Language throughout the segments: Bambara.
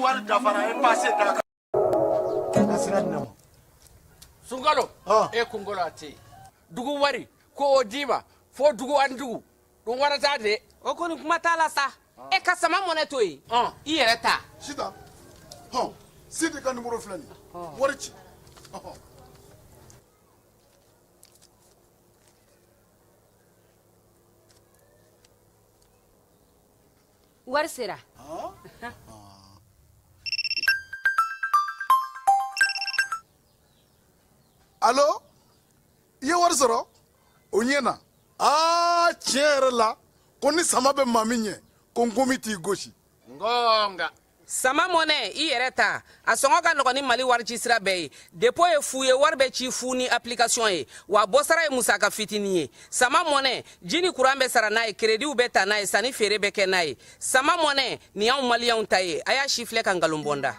wari dafara e passé Dakar. Sungalo e kungolo ati dugu wari ko odiba fo dugu andugu don warata de o koni kuma tala sa e ka sama mone to yi I yɛrɛ ta Sita Sidi ka numéro filɛ nin wari ci wari sera Allo i ye wari sɔrɔ o ɲɛna tiɲɛ yɛrɛ la ko ni sama bɛ maa min ɲɛ ko n komi t'i gosi ngonga sama mone I yɛrɛ ta a sɔngɔ ka nɔgɔn ni Mali wari ci sira bɛɛ ye dépôt ye fu ye wari bɛ ci fu ni application ye wa bɔsara ye musaka fitini ye sama mone ji ni courant bɛ sara n'a ye crédit bɛ ta n'a ye sanni feere bɛ kɛ n'a ye sama mone ni y'anw maliyɛnw ta ye a y'a si filɛ ka ngalon bɔnda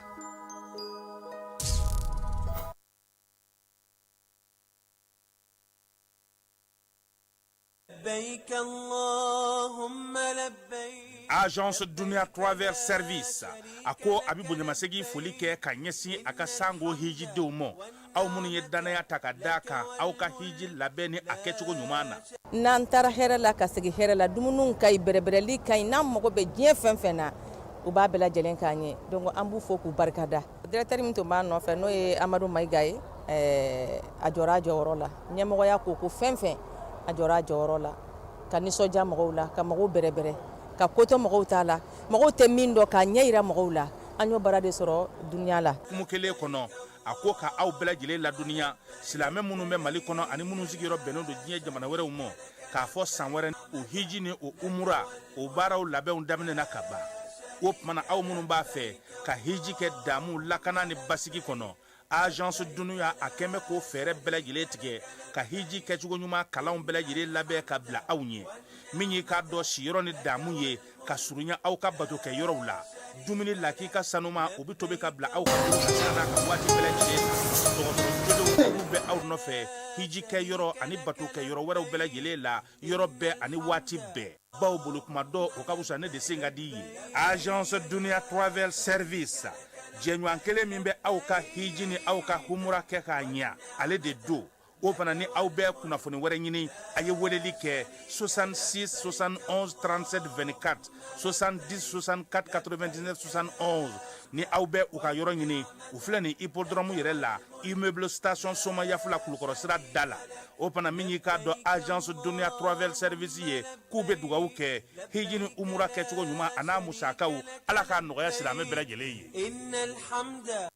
لبيك اللهم لبيك Agence Dunia Travers Service ako abibo nyamasegi foli kɛ ka ɲɛsin a ka sango hiji denw ma aw minnu ye danaya ta ka da kan aw ka hiji labɛn ni a kɛcogo ɲuman na n'an taara hɛrɛ la ka segin hɛrɛ la dumuniw ka ɲi bɛrɛbɛrɛli ka ɲi n'an mago bɛ diɲɛ fɛn fɛn na u b'a bɛɛ lajɛlen k'an ye donc an b'u fo k'u barikada directeur min tun b'a nɔfɛ n'o ye Amadu Mayiga ye a jɔra a jɔyɔrɔ la ɲɛmɔgɔya ko fɛn fɛn a jɔra a jɔyɔrɔ la ka nisɔndiya mɔgɔw la ka mɔgɔw bɛrɛbɛrɛ ka koto mɔgɔw t'a la mɔgɔw tɛ min dɔn k'a ɲɛ yira mɔgɔw la an y'o baara de sɔrɔ duniya la kumu kelen kɔnɔ a ko ka aw bɛɛ lajɛlen laduniya silamɛ minnu bɛ Mali kɔnɔ ani minnu sigiyɔrɔ bɛnnen don diɲɛ jamana wɛrɛw ma k'a fɔ san wɛrɛ o hiji ni o umura o baaraw labɛnw daminɛna ka ban o tumana aw minnu b'a fɛ ka hiji kɛ damu lakana ni basigi kɔnɔ Agence Dunuya a kɛmɛ ko fɛɛrɛ bɛɛ lajɛlen tigɛ ka hiji kɛcogo ɲuman kalanw bɛɛ lajɛlen labɛn ka bila aw ɲɛ min y'i k'a dɔn siyɔrɔ ni damu ye ka surunya aw ka bato kɛ yɔrɔw la dumuni lakika sanuma o bɛ tobi ka bila aw ka bolo ka sira ka waati bɛɛ lajɛlen dɔgɔtɔrɔ jolenw bɛ aw nɔfɛ hiji kɛ yɔrɔ ani bato kɛ yɔrɔ wɛrɛw bɛɛ lajɛlen la yɔrɔ bɛɛ ani waati bɛɛ baw bolo kuma dɔ o ka wusa ne de sen ka di ye Agence Dunia Travel Service jɛɲɔgɔn kelen min bɛ aw ka hiji ni aw ka humura kɛ k'a ɲɛ ale de do o fana ni aw bɛɛ kunnafoni wɛrɛ ɲini a ye weleli kɛ 66 71 37 24 70 64 99 71 ni aw bɛɛ u ka yɔrɔ ɲini u filɛ nin hippodrome yɛrɛ la immeuble station Soma Yafula Kulukɔrɔ sira da la o fana min y'i k'a dɔn Agence Dunia Travel Service ye k'u bɛ dugawu kɛ hiji ni umura kɛcogo ɲuman a n'a musakaw ala k'a nɔgɔya silamɛ bɛɛ lajɛlen ye. إن الحمد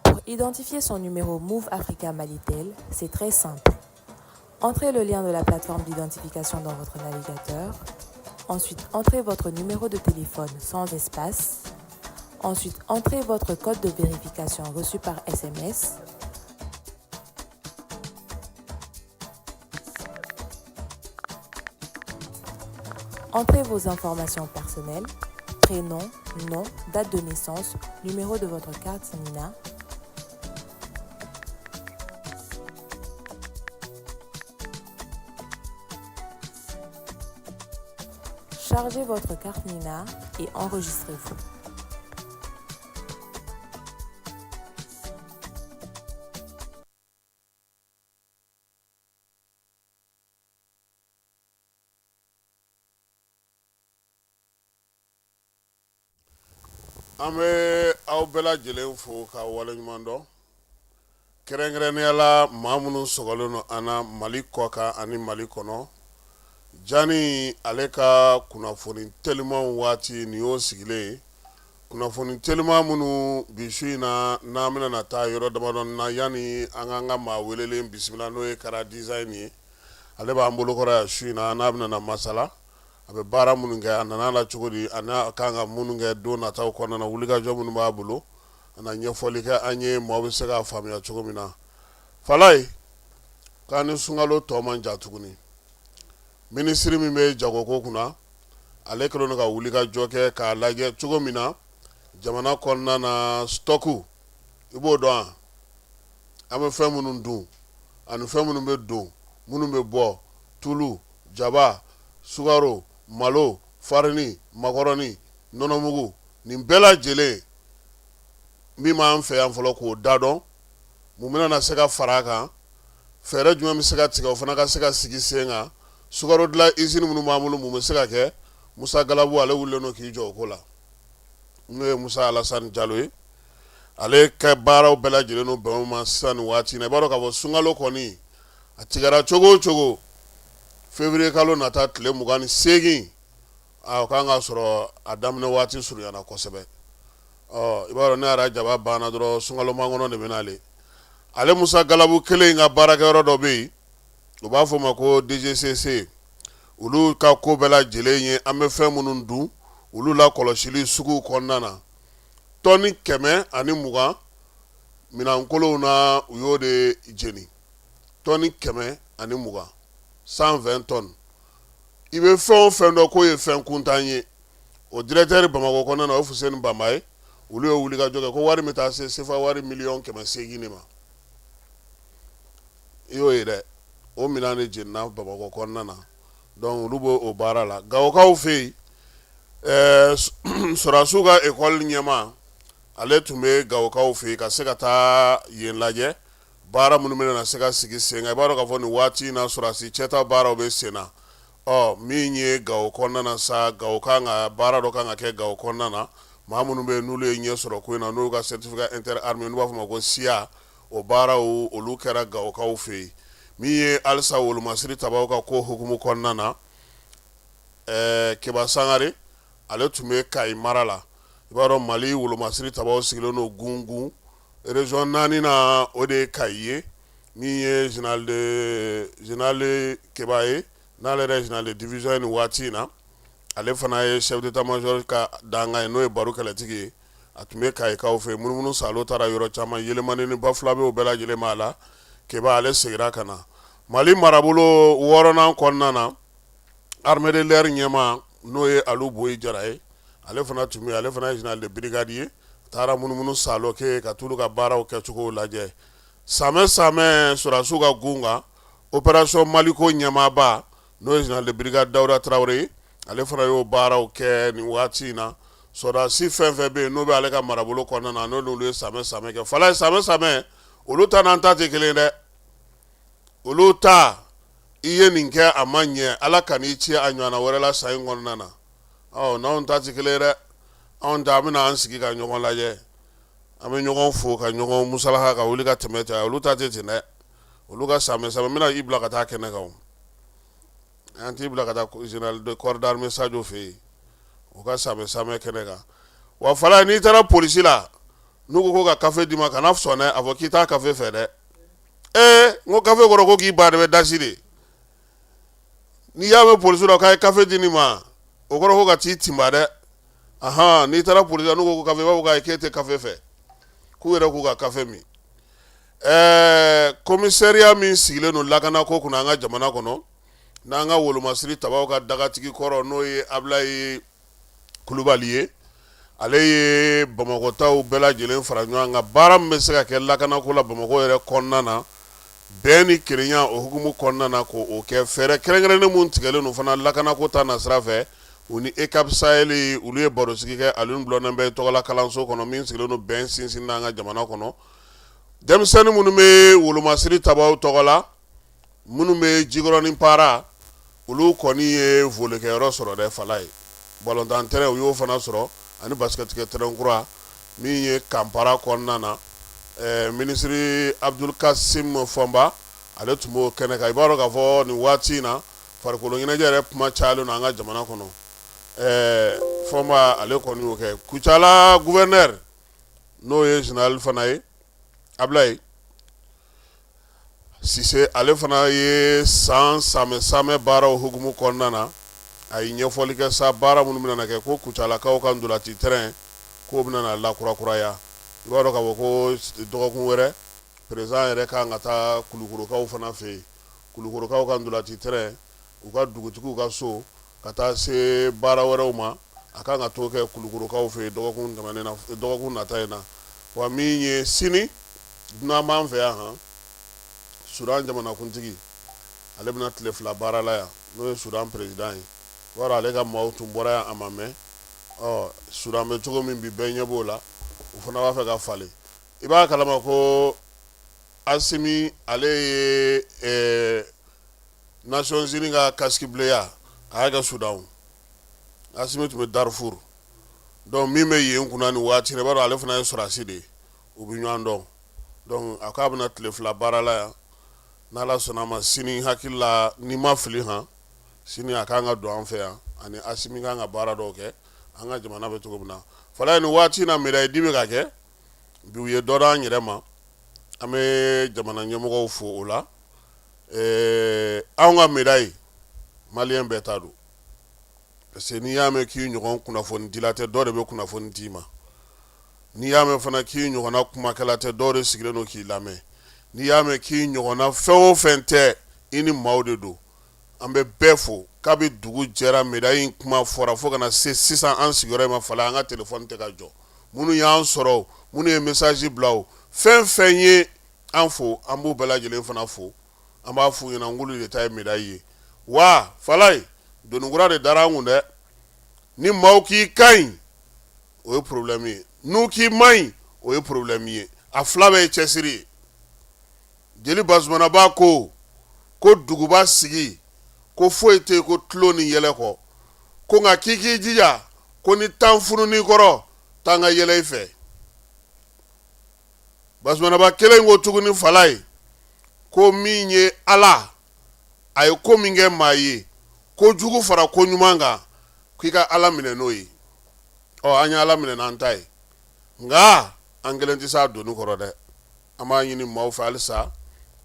Pour identifier son numéro Move Africa Malitel, c'est très simple. Entrez le lien de la plateforme d'identification dans votre navigateur. Ensuite, entrez votre numéro de téléphone sans espace. Ensuite, entrez votre code de vérification reçu par SMS. Entrez vos informations personnelles, prénom, nom, date de naissance, numéro de votre carte Nina. Chargez votre carte Nina et enregistrez-vous. An bɛ aw bɛɛ lajɛlen fo ka waleɲuman dɔn kɛrɛnkɛrɛnnenya la maa minnu sɔgɔlen don an na Mali kɔ kan ani Mali kɔnɔ Jani ale ka kunnafoni teliman waati nin y'o sigilen ye kunnafoni teliman minnu bi su in na n'an bɛna taa yɔrɔ damadɔ na yanni an k'an ka maa welelen bisimila n'o ye Kara design ye ale b'an bolokɔrɔ yan su in na n'a bɛna masala a bɛ baara minnu kɛ a nana la cogo di a n'a kan ka minnu kɛ don nataw kɔnɔna na wulikajɔ minnu b'a bolo a na ɲɛfɔli kɛ an ye maaw bɛ se k'a faamuya cogo min na Falaye k'an ni sunkalo tɔ man jan tuguni minisiri min bɛ jagoko kunna ale kɛlen don ka wulikajɔ kɛ k'a lajɛ cogo min na jamana kɔnɔna na stɔku i b'o dɔn an bɛ fɛn minnu dun ani fɛn minnu bɛ don minnu bɛ bɔ tulu jaba sukaro malo farini makaroni nɔnɔmugu nin bɛɛ lajɛlen min b'an fɛ yan fɔlɔ k'o da dɔn mun bɛna se ka fara a kan fɛɛrɛ jumɛn bɛ se ka tigɛ o fana ka se ka sigi sen kan sukaro dilan usine minnu b'an bolo mun bɛ se ka kɛ Musa Galabu ale wulilen don k'i jɔ o ko la n'o ye Musa Alasani Jalo ye ale ka baaraw bɛɛ lajɛlen n'o bɛn o ma sisan nin waati in na i b'a dɔn k'a fɔ sunkalo kɔni a tigɛra cogo o cogo février kalo nata tile 28 o kan ka sɔrɔ a daminɛ waati surunyana kosɛbɛ i b'a dɔn ne yɛrɛ jaba banna dɔrɔn sunkalo mangɔnɔ de bɛ n'ale ale Musa Galabu kelen ka baarakɛyɔrɔ dɔ bɛ yen u b'a fɔ o ma ko DGCC olu ka ko bɛɛ lajɛlen ye an bɛ fɛn minnu dun olu la kɔlɔsili suguw kɔnɔna na tɔni 120 minɛnkolonw na u y'o de jeni tɔni 120 120 tonnes i bɛ fɛn o fɛn dɔn k'o ye fɛn kuntan ye o directeur Bamakɔ kɔnɔna na o Fuseni Bama ye olu ye wuli ka jɔ kɛ ko wari bɛ taa se sefa wari $800,000 de ma i y'o ye dɛ o minɛn de jenina Bamakɔ kɔnɔna na donc olu b'o o baara la Gawokaw fɛ yen sɔrɔdasiw ka école ɲɛmaa ale tun bɛ Gawokaw fɛ yen ka se ka taa yen lajɛ baara minnu bɛna se ka sigi sen kan i b'a dɔn k'a fɔ nin waati in na sɔrɔdasi cɛta baaraw bɛ sen na min ye Gawo kɔnɔna na sa Gawo kan ka baara dɔ kan ka kɛ Gawo kɔnɔna na maa minnu bɛ yen n'olu ye ɲɛ sɔrɔ ko in na n'olu ka certificat inter-armée n'u b'a fɔ o ma ko SIA o baaraw olu kɛra Gawokaw fɛ yen min ye halisa wolomasiri tabaw ka ko hukumu kɔnɔna na Keba Sangare ale tun bɛ Kayi mara la i b'a dɔn Mali wolomasiri tabaw sigilen don Gungun région 4 na o de ye Kayi ye min ye général Keba ye n'ale yɛrɛ général de division ye nin waati in na ale fana ye chef d'état-major ka danga ye n'o ye Baro kɛlɛtigi ye a tun bɛ Kayikaw fɛ munumunu salo taara yɔrɔ caman yelemani ni bafula bɛ o bɛɛ lajɛlen b'a la Keba ale segira ka na Mali marabolo 6nan kɔnɔna na armée de l'air ɲɛmaa n'o ye Alu Boyi Jara ye ale fana tun bɛ ale fana ye général de brigade ye taara munumunu salo kɛ ka t'olu ka baaraw kɛcogo lajɛ samɛ sɔrɔdasiw ka gun kan opération Maliko ɲɛmaaba n'o ye général de brigade Dawuda Traoré ale fana y'o baaraw kɛ nin waati in na sɔrɔdasi fɛn fɛn bɛ yen n'o bɛ ale ka marabolo kɔnɔna na n'olu ye samɛ kɛ fala ye samɛ olu ta n'an ta tɛ kelen dɛ olu ta i ye nin kɛ a ma ɲɛ ala ka n'i ci a ɲɔgɔnna wɛrɛ la san in kɔnɔna na n'anw ta tɛ kelen dɛ anw ta an bɛna an sigi ka ɲɔgɔn lajɛ an bɛ ɲɔgɔn fo ka ɲɔgɔn musalaha ka wuli ka tɛmɛ ten olu ta tɛ ten dɛ olu ka samɛ n bɛna i bila ka taa kɛnɛ kan an t'i bila ka taa général de corps d'armée Sadio fɛ yen o ka samɛ kɛnɛ kan wa fala n'i taara polisi la n'u ko ka kafe d'i ma kana sɔn dɛ a fɔ k'i t'a kafe fɛ dɛ n ko kafe kɔrɔ ko k'i ba de bɛ dasi de n'i y'a mɛn polisi la k'a ye kafe di nin ma o kɔrɔ ko ka t'i tinba dɛ n'i taara polisi la n'u ko kafe i b'a fɔ k'a ye k'e tɛ kafe fɛ k'u yɛrɛ k'u ka kafe min commissariat min sigilen don lakanako kunna an ka jamana kɔnɔ n'an ka wolomasiri tabaw ka dagatigi kɔrɔ n'o ye Ablaye Kulubali ye ale ye Bamakɔtaw bɛɛ lajɛlen fara ɲɔgɔn kan baara min bɛ se ka kɛ lakanako la Bamakɔ yɛrɛ kɔnɔna na bɛn ni kelenya o hukumu kɔnɔna na k'o kɛ fɛɛrɛ kɛrɛnkɛrɛnnen mun tigɛlen don fana lakanako ta nasira fɛ u ni ECAP Sahel olu ye barosigi kɛ Alioune Blondin bɛ tɔgɔla kalanso kɔnɔ min sigilen don bɛn sinsin n'an ka jamana kɔnɔ denmisɛnnin minnu bɛ wolomasiri tabaw tɔgɔ la minnu bɛ Jikɔrɔni Para olu kɔni ye volikɛyɔrɔ sɔrɔ dɛ fala ye balontan terrain u y'o fana sɔrɔ ani basketkɛ terrain kura min ye Kampara kɔnɔna na ministre Abdul Kasim Fɔnba ale tun b'o kɛnɛ kan i b'a dɔn k'a fɔ nin waati in na farikolo ɲɛnajɛ yɛrɛ kuma cayalen don an ka jamana kɔnɔ Fɔnba ale kɔni y'o kɛ Kucala gouverneur n'o ye général fana ye Ablaye Sise ale fana ye samɛ baaraw hukumu kɔnɔna na a ye ɲɛfɔli kɛ sa baara minnu bɛna kɛ ko Kucalakaw ka ndolati terrain k'o bɛna lakurakuraya i b'a dɔn k'a fɔ ko dɔgɔkun wɛrɛ président yɛrɛ kan ka taa Kulukorokaw fana fɛ yen Kulukorokaw ka ndolati terrain u ka dugutigiw ka so ka taa se baara wɛrɛw ma a kan ka t'o kɛ Kulukorokaw fɛ yen dɔgɔkun nata in na wa min ye sini dunan b'an fɛ yan Sudan jamanakuntigi ale bɛna tile 2 baara la yan n'o ye Sudan président ye wara ale ka maaw tun bɔra yan a ma mɛn sudan bɛ cogo min bi bɛɛ ɲɛ b'o la o fana b'a fɛ ka falen i b'a kalama ko Asimi ale ye Nations Unies ka kaskibileya a y'a kɛ Sudan Asimi tun bɛ Darfur donc min bɛ yen kunna nin waati i b'a dɔn ale fana ye sɔrɔdasi de ye u bɛ ɲɔgɔn dɔn donc a k'a bɛna tile 2 baara la yan n'Ala sɔnna a ma sini hakili la ni ma fili han sini a kan ka don an fɛ yan ani Asimi kan ka baara dɔw kɛ an ka jamana bɛ cogo min na fɔlɔ nin waati in na médaille di bɛ ka kɛ bi u ye dɔ d'an yɛrɛ ma an bɛ jamana ɲɛmɔgɔw fo o la anw ka médaille maliyɛn bɛɛ ta don parce que n'i y'a mɛn k'i ɲɔgɔn kunnafoni dila tɛ dɔ de bɛ kunnafoni d'i ma n'i y'a mɛn fana k'i ɲɔgɔnna kumakɛla tɛ dɔw de sigilen don k'i lamɛn n'i y'a mɛn k'i ɲɔgɔnna fɛn o fɛn tɛ i ni maaw de don an bɛ bɛɛ fo k'a bɛ dugu jɛra médaille in kuma fɔra fo ka na se sisan an sigiyɔrɔ in ma falen an ka téléphone tɛ ka jɔ minnu y'an sɔrɔ minnu ye message bila o fɛn fɛn ye an fo an b'u bɛɛ lajɛlen fana fo an b'a f'u ɲɛna ngolu de ta ye médaille ye wa Falaye donikura de dara an kun dɛ ni maaw k'i ka ɲi o ye problème ye n'u k'i man ɲi o ye problème ye a fila bɛɛ ye cɛsiri ye jeli Bazumana b'a ko duguba sigi ko foyi tɛ yen ko tulo ni yɛlɛ kɔ ko nka k'i k'i jija ko ni tan funun'i kɔrɔ tan ka yɛlɛ i fɛ Bazumanaba kelen ko tuguni Falaye ko min ye Ala a ye ko min kɛ maa ye ko jugu fara ko ɲuman kan k'i ka Ala minɛ n'o ye an ye Ala minɛ n'an ta ye nka an kelen tɛ s'a doni kɔrɔ dɛ an b'a ɲini maaw fɛ halisa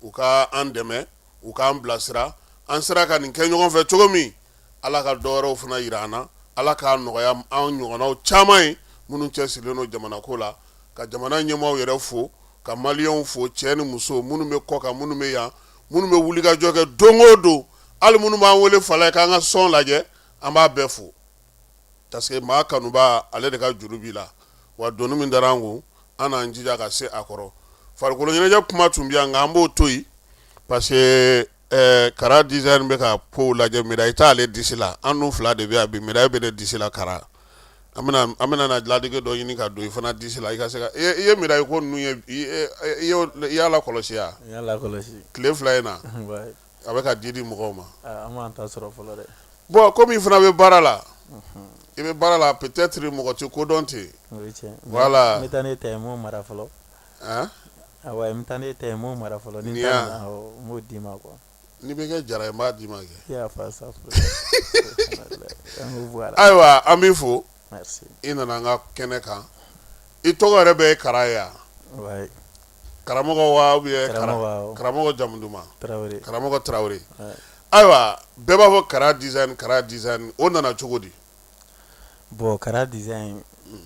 u ka an dɛmɛ u k'an bilasira an sera ka nin kɛ ɲɔgɔn fɛ cogo min Ala ka dɔ wɛrɛw fana yira an na Ala k'a nɔgɔya an ɲɔgɔnnaw caman ye minnu cɛsirilen don jamana ko la ka jamana ɲɛmaaw yɛrɛ fo ka maliyɛnw fo cɛ ni muso minnu bɛ kɔ kan minnu bɛ yan minnu bɛ wulikajɔ kɛ don o don hali minnu b'an wele Falaye k'an ka sɔn lajɛ an b'a bɛɛ fo parce que maa kanuba ale de ka juru b'i la wa doni min dara an kun an n'an jija ka se a kɔrɔ farikolo ɲɛnajɛ kuma tun bɛ yan nka an b'o to yen parce que Kara design bɛ ka kow lajɛ médaille t'ale disi la an dun fila de bɛ yan bi médaille bɛ ne disi la Kara an bɛna na diladege dɔ ɲini ka don i fana disi la i ka se ka i ye médaille ko ninnu ye i y'a lakɔlɔsi wa? I y'a lakɔlɔsi tile 2 in na a bɛ ka di mɔgɔw ma an m'an ta sɔrɔ fɔlɔ dɛ bon komi i fana bɛ baara la i bɛ baara la peut-être mɔgɔ tɛ kodɔn ten voilà n bɛ taa ne ta ye m'o mara fɔlɔ awɔ n bɛ taa ne ta ye m'o mara fɔlɔ ni ta n m'o d'i ma quoi ni bɛ kɛ jara ye n b'a d'i ma kɛ i y'a fa sa ayiwa an b'i fo merci i nana an ka kɛnɛ kan i tɔgɔ yɛrɛ bɛ ye Kara ye wa karamɔgɔ wa ou bien karamɔgɔ jamu duman karamɔgɔ Tarawele ayiwa bɛɛ b'a fɔ Kara design o nana cogo di bon Kara design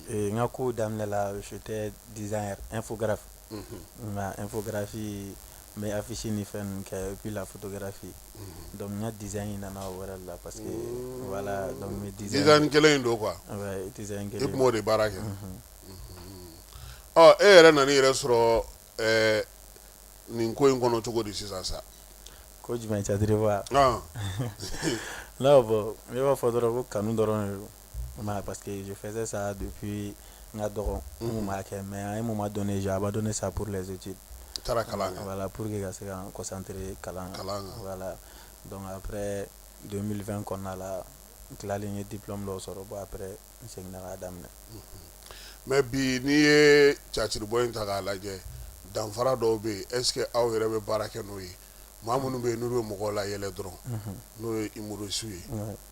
n ka ko daminɛ la j'étais designer infographe nka infographie n bɛ affiche ni fɛn ninnu kɛ et puis la photographie donc n ka design nana o wɛrɛ la parce que voilà donc n bɛ design kelen in don quoi ouais design kelen i tun b'o de baara kɛ e yɛrɛ nana i yɛrɛ sɔrɔ nin ko in kɔnɔ cogo di sisan sa ko jumɛn catiri wa non bon n b'a fɔ dɔrɔn ko kanu dɔrɔn de don parce que je faisais ça depuis n ka dɔgɔ n kun b'a kɛ mais à un moment donné j'ai abandonné ça pour les études taara kalan kɛ voilà pour que ka se ka n concentrer kalan voilà donc après 2020 kɔnɔna la n tilalen n ye diplôme dɔw sɔrɔ bon après n seginna k'a daminɛ mais bi n'i ye caciribɔ in ta k'a lajɛ danfara dɔw bɛ yen est ce que aw yɛrɛ bɛ baara kɛ n'o ye maa minnu bɛ yen n'olu bɛ mɔgɔw la yɛlɛ dɔrɔn n'o ye humoriste ye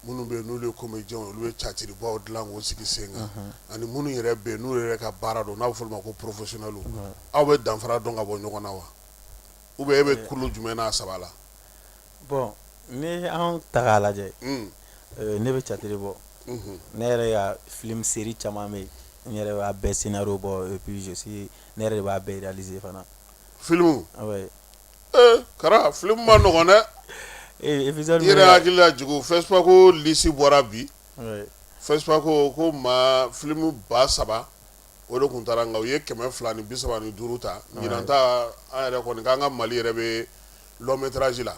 minnu bɛ yen n'olu ye comédien olu bɛ caciribɔw dilan k'o sigi sen kan ani minnu yɛrɛ bɛ yen n'olu yɛrɛ ka baara dɔn n'a bɛ fɔ olu ma ko professionnel aw bɛ danfara dɔn ka bɔ ɲɔgɔn na wa ou bien e bɛ kulu jumɛn n'a saba la bon ni an ta k'a lajɛ ne bɛ caciribɔ ne yɛrɛ ka film série caman bɛ yen n yɛrɛ b'a bɛɛ scénario bɔ et puis je suis ne yɛrɛ de b'a bɛɛ réaliser fana film ouais Kara film ma nɔgɔn dɛ épisode i yɛrɛ hakili la jugu Facebook ko lisi bɔra bi ouais Facebook ko maa film 3,000 o de tun taara nka u ye 235 ta ɲinan ta an yɛrɛ kɔni k'an ka Mali yɛrɛ bɛ long métrage la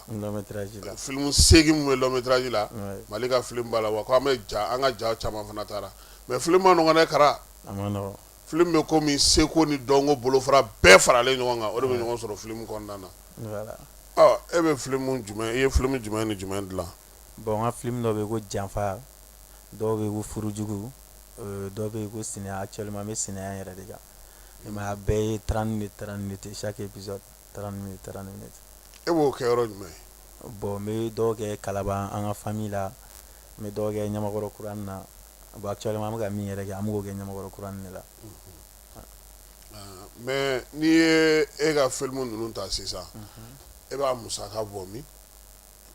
film segi mu long métrage la Mali ka film bala wa ko ame ja anga ja chama fana tara mais film ma ngone kara amano film be ko mi seko ni dongo bolo fara be fara le nyonga o de be nyonga soro film kondana voilà e be film jume e film jume ni jume la bon un film do be ko janfa do be ko furujugu do be ko ciné actuellement mais ciné yere déjà ma be 30 minutes chaque épisode 30 minutes e bo ke ro jume bon me do ke kalaba en famille la me do ke nyamagoro kuran na bon actuellement am ga mi yere ga am go ke nyamagoro kuran ni la mais ni e ga film nunu ta sisa e ba musaka bomi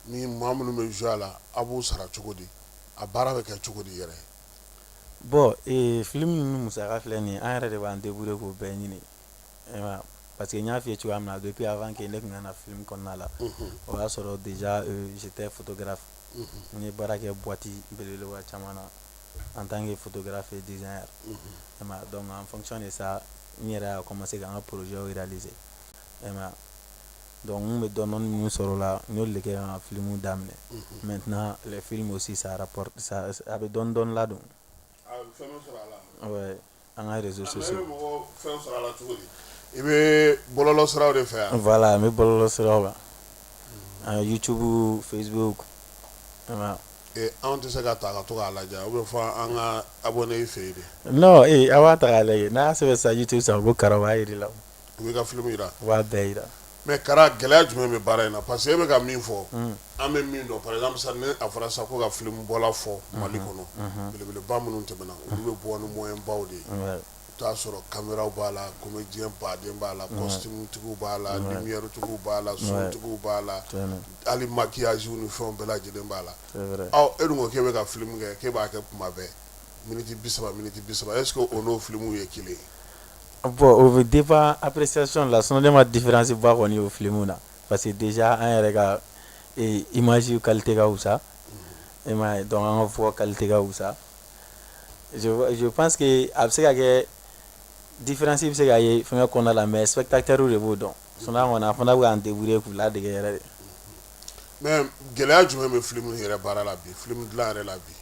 ni mamunu me jala abu sara chogodi a bara be ka chogodi yere bon film nunu musaka fleni an yere de ban débrouiller ko be ni parce que nya fi tu amna depuis avant que nek na film konna la o a soro déjà j'étais photographe ni barake boîte belele wa chamana en tant que photographe et designer donc en fonction de ça ni a commencé à un projet réalisé donc on me donne une soro la nous le que un film d'amener maintenant les films aussi ça rapporte ça avait donne là donc ouais en réseaux sociaux i be bololo siraw de fɛ yan voilà me bololo siraw la YouTube Facebook anw tɛ se ka ta ka to k'a lajɛ o bɛ fɔ an ka abonné i fɛ yen de non a b'a ta k'a lajɛ n'a sɛbɛn sa YouTube sa ko Kara b'a yiri la u b'i ka film yira u b'a bɛɛ yira mais Kara gɛlɛya jumɛn bɛ baara in na parce que e bɛ ka min fɔ an bɛ min dɔn par exemple sa ni a fɔra sa ko ka film bɔla fɔ Mali kɔnɔ belebeleba minnu tɛmɛna olu bɛ bɔ ni moyen baw de ye t'a sɔrɔ caméraw b'a la comédien baden b'a la costume tigiw b'a la lumière tigiw b'a la son tigiw b'a la hali maquillage ni fɛnw bɛɛ lajɛlen b'a la e dun ko k'e bɛ ka film kɛ k'e b'a kɛ kuma bɛɛ minute 30 est ce que o n'o film ye kelen bon o bɛ dépend appréciation la sinon ne ma différence ba kɔni o film na parce que déjà an yɛrɛ ka image qualité ka wusa donc an ka voix qualité ka wusa je pense que a bɛ se ka kɛ différence bɛ se ka ye fɛngɛ kɔnɔna la mais spectateur de b'o dɔn sinon an kɔni a fana bɛ k'an débrouiller k'u ladege yɛrɛ de mais gɛlɛya jumɛn bɛ film yɛrɛ baara la bi film dilan yɛrɛ la bi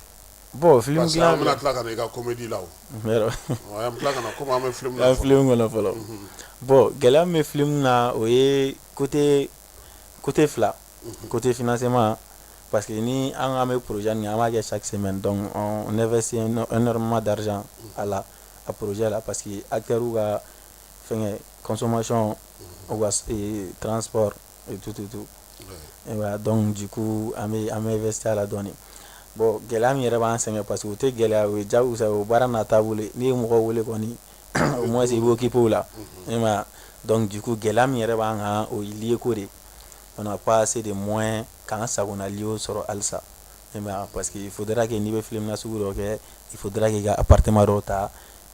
bon film parce que an bɛna tila ka na i ka comédie la o an bɛ tila ka na komi an bɛ film la film kɔnɔ fɔlɔ bon gɛlɛya min bɛ film na o ye côté fila côté financement parce que ni an bɛ projet nin an b'a kɛ chaque semaine donc on investit énormément d'argent à la projet là parce que acteurs ka fɛngɛ consommation ou transport et tout et voilà donc du coup an bɛ investir à la dɔɔni bon gɛlɛya min yɛrɛ b'an sɛgɛn parce que o tɛ gɛlɛya o ye jagosa o baara n'a taabolo n'i ye mɔgɔ wele kɔni au moins i b'o occuper o la donc du coup gɛlɛya min yɛrɛ b'an kan o ye lié ko de on n'a pas assez de moyens k'an sagona lié sɔrɔ halisa parce que il faudra que n'i bɛ film nasugu dɔ kɛ il faudra que i ka appartement dɔ ta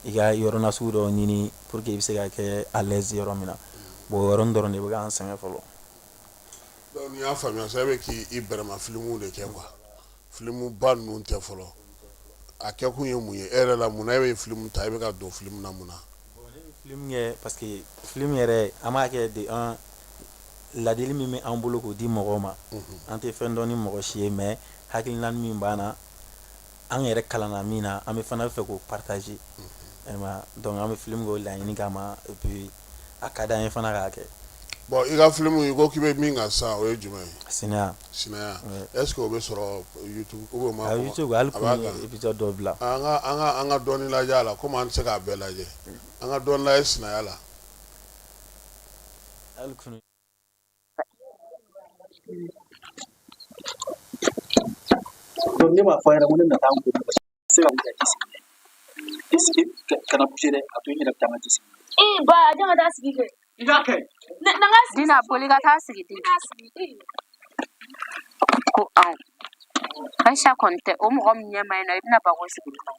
i ka yɔrɔ nasugu dɔ ɲini pour que i bɛ se ka kɛ à l'aise yɔrɔ min na bon o yɔrɔnin dɔrɔn de bɛ k'an sɛgɛn fɔlɔ donc n'i y'a faamuya sa e bɛ k'i bɛrɛma filimuw de kɛ quoi filimu ba ninnu tɛ fɔlɔ a kɛ kun ye mun ye e yɛrɛ la mun na e bɛ film ta e bɛ ka don film na mun na film kɛ parce que film yɛrɛ an b'a kɛ de un ladili min bɛ an bolo k'o di mɔgɔw ma an tɛ fɛn dɔn ni mɔgɔ si ye mais hakilina min b'an na an yɛrɛ kalanna min na an bɛ fana fɛ k'o partager donc an bɛ film k'o laɲini kama et puis a ka d'an ye fana k'a kɛ bon i ka film i ko k'i bɛ min kan sisan o ye jumɛn ye sinaya est ce que o bɛ sɔrɔ YouTube ou bien YouTube hali kun épisode dɔ bila an ka dɔɔni lajɛ a la komi an tɛ se k'a bɛɛ lajɛ an ka dɔɔni lajɛ sinaya la hali kun donc ne b'a fɔ a ɲɛna ko ne nata an ko mɔgɔ se ka wuli ka i sigi kana bouger dɛ a to n yɛrɛ bɛ taa n ka ji sigi ba a jama taa sigi kɛ i k'a kɛ dina boli ka taa sigi den ko anw Aisha kɔni tɛ o mɔgɔ min ɲɛ maɲi na i bɛna bago sigi ma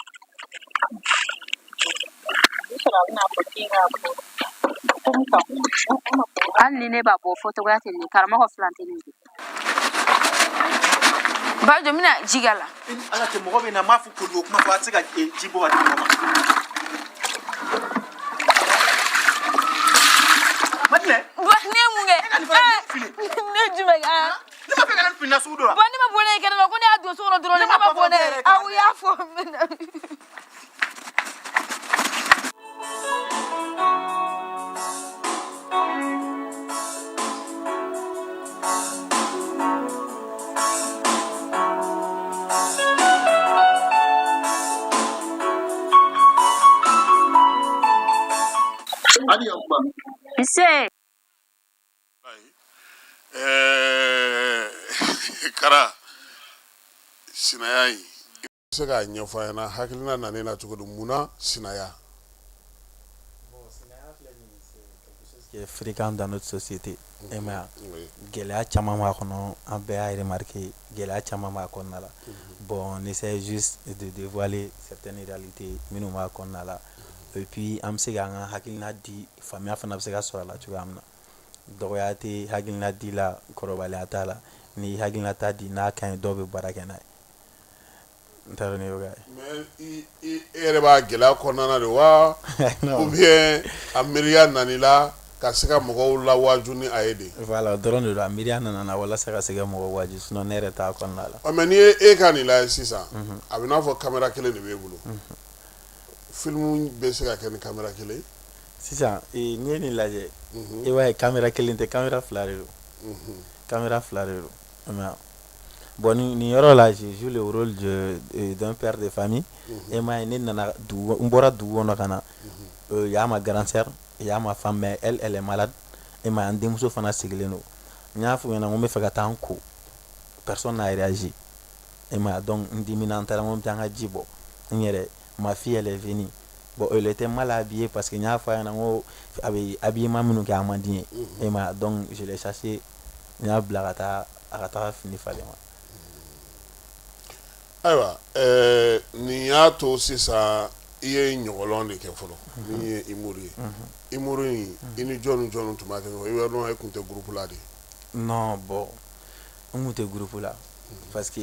hali ni ne b'a bɔ fɔ togoya tɛ nin karamɔgɔ filan tɛ nin de bajo mina jiga la ala tɛ mɔgɔ min na m'a fɔ k'olu o kuma fɔ a tɛ se ka ji bɔ ka di mɔgɔ ma Madeleine ne mun kɛ fili ne jumɛn ne ma fɛ ka fili na sugu dɔ la bon ne ma bɔ ne ye kɛnɛ ma ko ne y'a don so kɔnɔ dɔrɔn ne ma bɔ ne ye aw y'a fɔ Ise. Kara sinaya yi se ka ɲɛfɔ an ɲɛna hakilina nana na cogo di munna sinaya qui est fréquent dans notre société. Et mais gɛlɛya caman b'a kɔnɔ an bɛɛ y'a remarqué gɛlɛya caman b'a kɔnɔna la. Bon on essaie juste de dévoiler certaines réalités minnu b'a kɔnɔna la. Et puis an bɛ se k'an ka hakilina di faamuya fana bɛ se ka sɔrɔ a la cogoya min na. Dɔgɔya tɛ hakilina di la kɔrɔbaliya t'a la ni hakilina t'a di n'a ka ɲi dɔw bɛ baara kɛ n'a ye. N t'a dɔn ni y'o kɛ. mais i yɛrɛ b'a gɛlɛya kɔnɔna de wa ou bien a miiriya nana i la ka se ka mɔgɔw lawaju ni a ye de. Voilà dɔrɔn de don a miiriya nana na walasa ka se ka mɔgɔw waju sinon ne yɛrɛ t'a kɔnɔna la. mais ni e ka nin lajɛ sisan a bɛ n'a fɔ caméra kelen de b'e bolo film bɛ se ka kɛ ni caméra kelen. Sisan n'i ye nin lajɛ i b'a ye caméra kelen tɛ caméra fila de don. Caméra fila de don. Bon nin yɔrɔ la je joue le rôle d'un père de famille et m'a ne nana dugu n bɔra dugu kɔnɔ ka na y'a ma grande sœur y'a ma femme mais elle est malade et m'a n denmuso fana sigilen don n y'a f'u ɲɛna n ko n bɛ fɛ ka taa n ko personne n'a réagi et m'a donc n dimina n taara n ko n bɛ taa n ka ji bɔ n yɛrɛ ma fille elle est venue bon elle était mal habillée parce que n y'a f'a ɲɛna n ko a bɛ habillement minnu kɛ a man di n ye et m'a donc je l'ai cherché n y'a bila ka taa a ka taga fini falen ma. Ayiwa nin y'a to sisan i ye ɲɔgɔlɔn de kɛ fɔlɔ min ye Imuru ye Imuru in i ni jɔn ni jɔn tun b'a kɛ ɲɔgɔn i b'a dɔn e tun tɛ groupe la de. Non bon n tun tɛ groupe la parce que